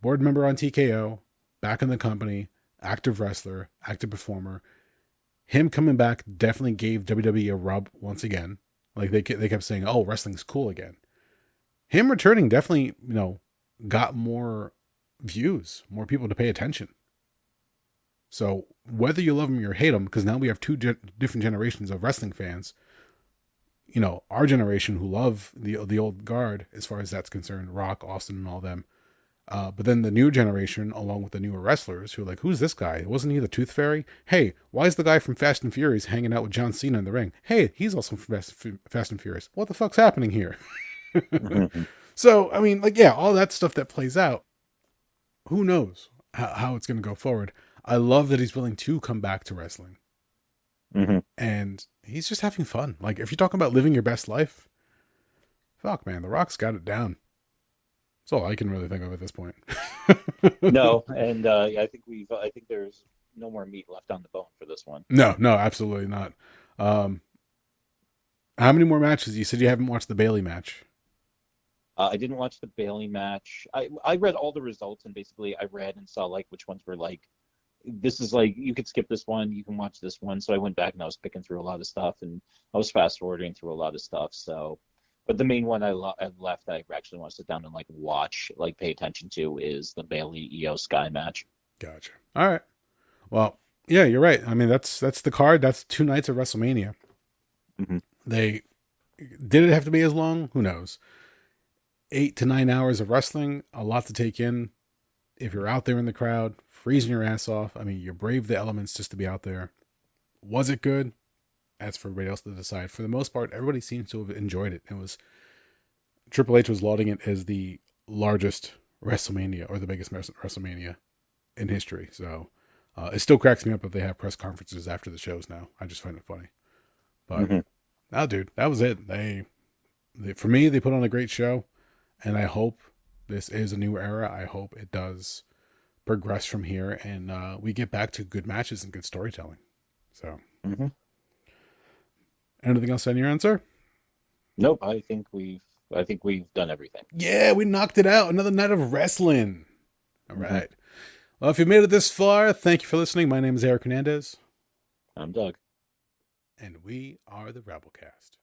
board member on TKO, back in the company, active wrestler, active performer. Him coming back definitely gave WWE a rub once again. Like, they kept saying, "Oh, wrestling's cool again." Him returning definitely, got more views, more people to pay attention. So whether you love him or hate him, because now we have 2 different generations of wrestling fans. Our generation who love the old guard as far as that's concerned, Rock, Austin, and all them. But then the new generation, along with the newer wrestlers, who are like, who's this guy? Wasn't he the Tooth Fairy? Hey, why is the guy from Fast and Furious hanging out with John Cena in the ring? Hey, he's also from Fast and Furious. What the fuck's happening here? So, I mean, like, yeah, all that stuff that plays out, who knows how it's going to go forward. I love that he's willing to come back to wrestling. And he's just having fun. Like, if you're talking about living your best life, fuck, man, The Rock's got it down. That's all I can really think of at this point.
No, and I think there's no more meat left on the bone for this one.
No, absolutely not. How many more matches? You said you haven't watched the Bayley match.
I didn't watch the Bayley match. I read all the results, and basically I read and saw like which ones were like, this is like, you could skip this one, you can watch this one. So I went back and I was picking through a lot of stuff, and I was fast forwarding through a lot of stuff. So, but the main one I left, I actually want to sit down and like watch, like pay attention to, is the Bayley Io Sky match.
Gotcha. All right. Well, yeah, you're right. I mean, that's the card. That's 2 nights of WrestleMania. Did it have to be as long? Who knows? 8 to 9 hours of wrestling, a lot to take in. If you're out there in the crowd, freezing your ass off, I mean, you brave the elements just to be out there. Was it good? That's for everybody else to decide. For the most part, everybody seems to have enjoyed it. Triple H was lauding it as the largest WrestleMania, or the biggest WrestleMania in history. So it still cracks me up that they have press conferences after the shows now. I just find it funny. But no, dude, that was it. They for me, they put on a great show, and I hope this is a new era. I hope it does progress from here, and we get back to good matches and good storytelling. So, anything else on your end, sir?
Nope. I think we've done everything.
Yeah, we knocked it out. Another night of wrestling. All right. Well, if you made it this far, thank you for listening. My name is Eric Hernandez.
I'm Doug.
And we are the Rabblecast.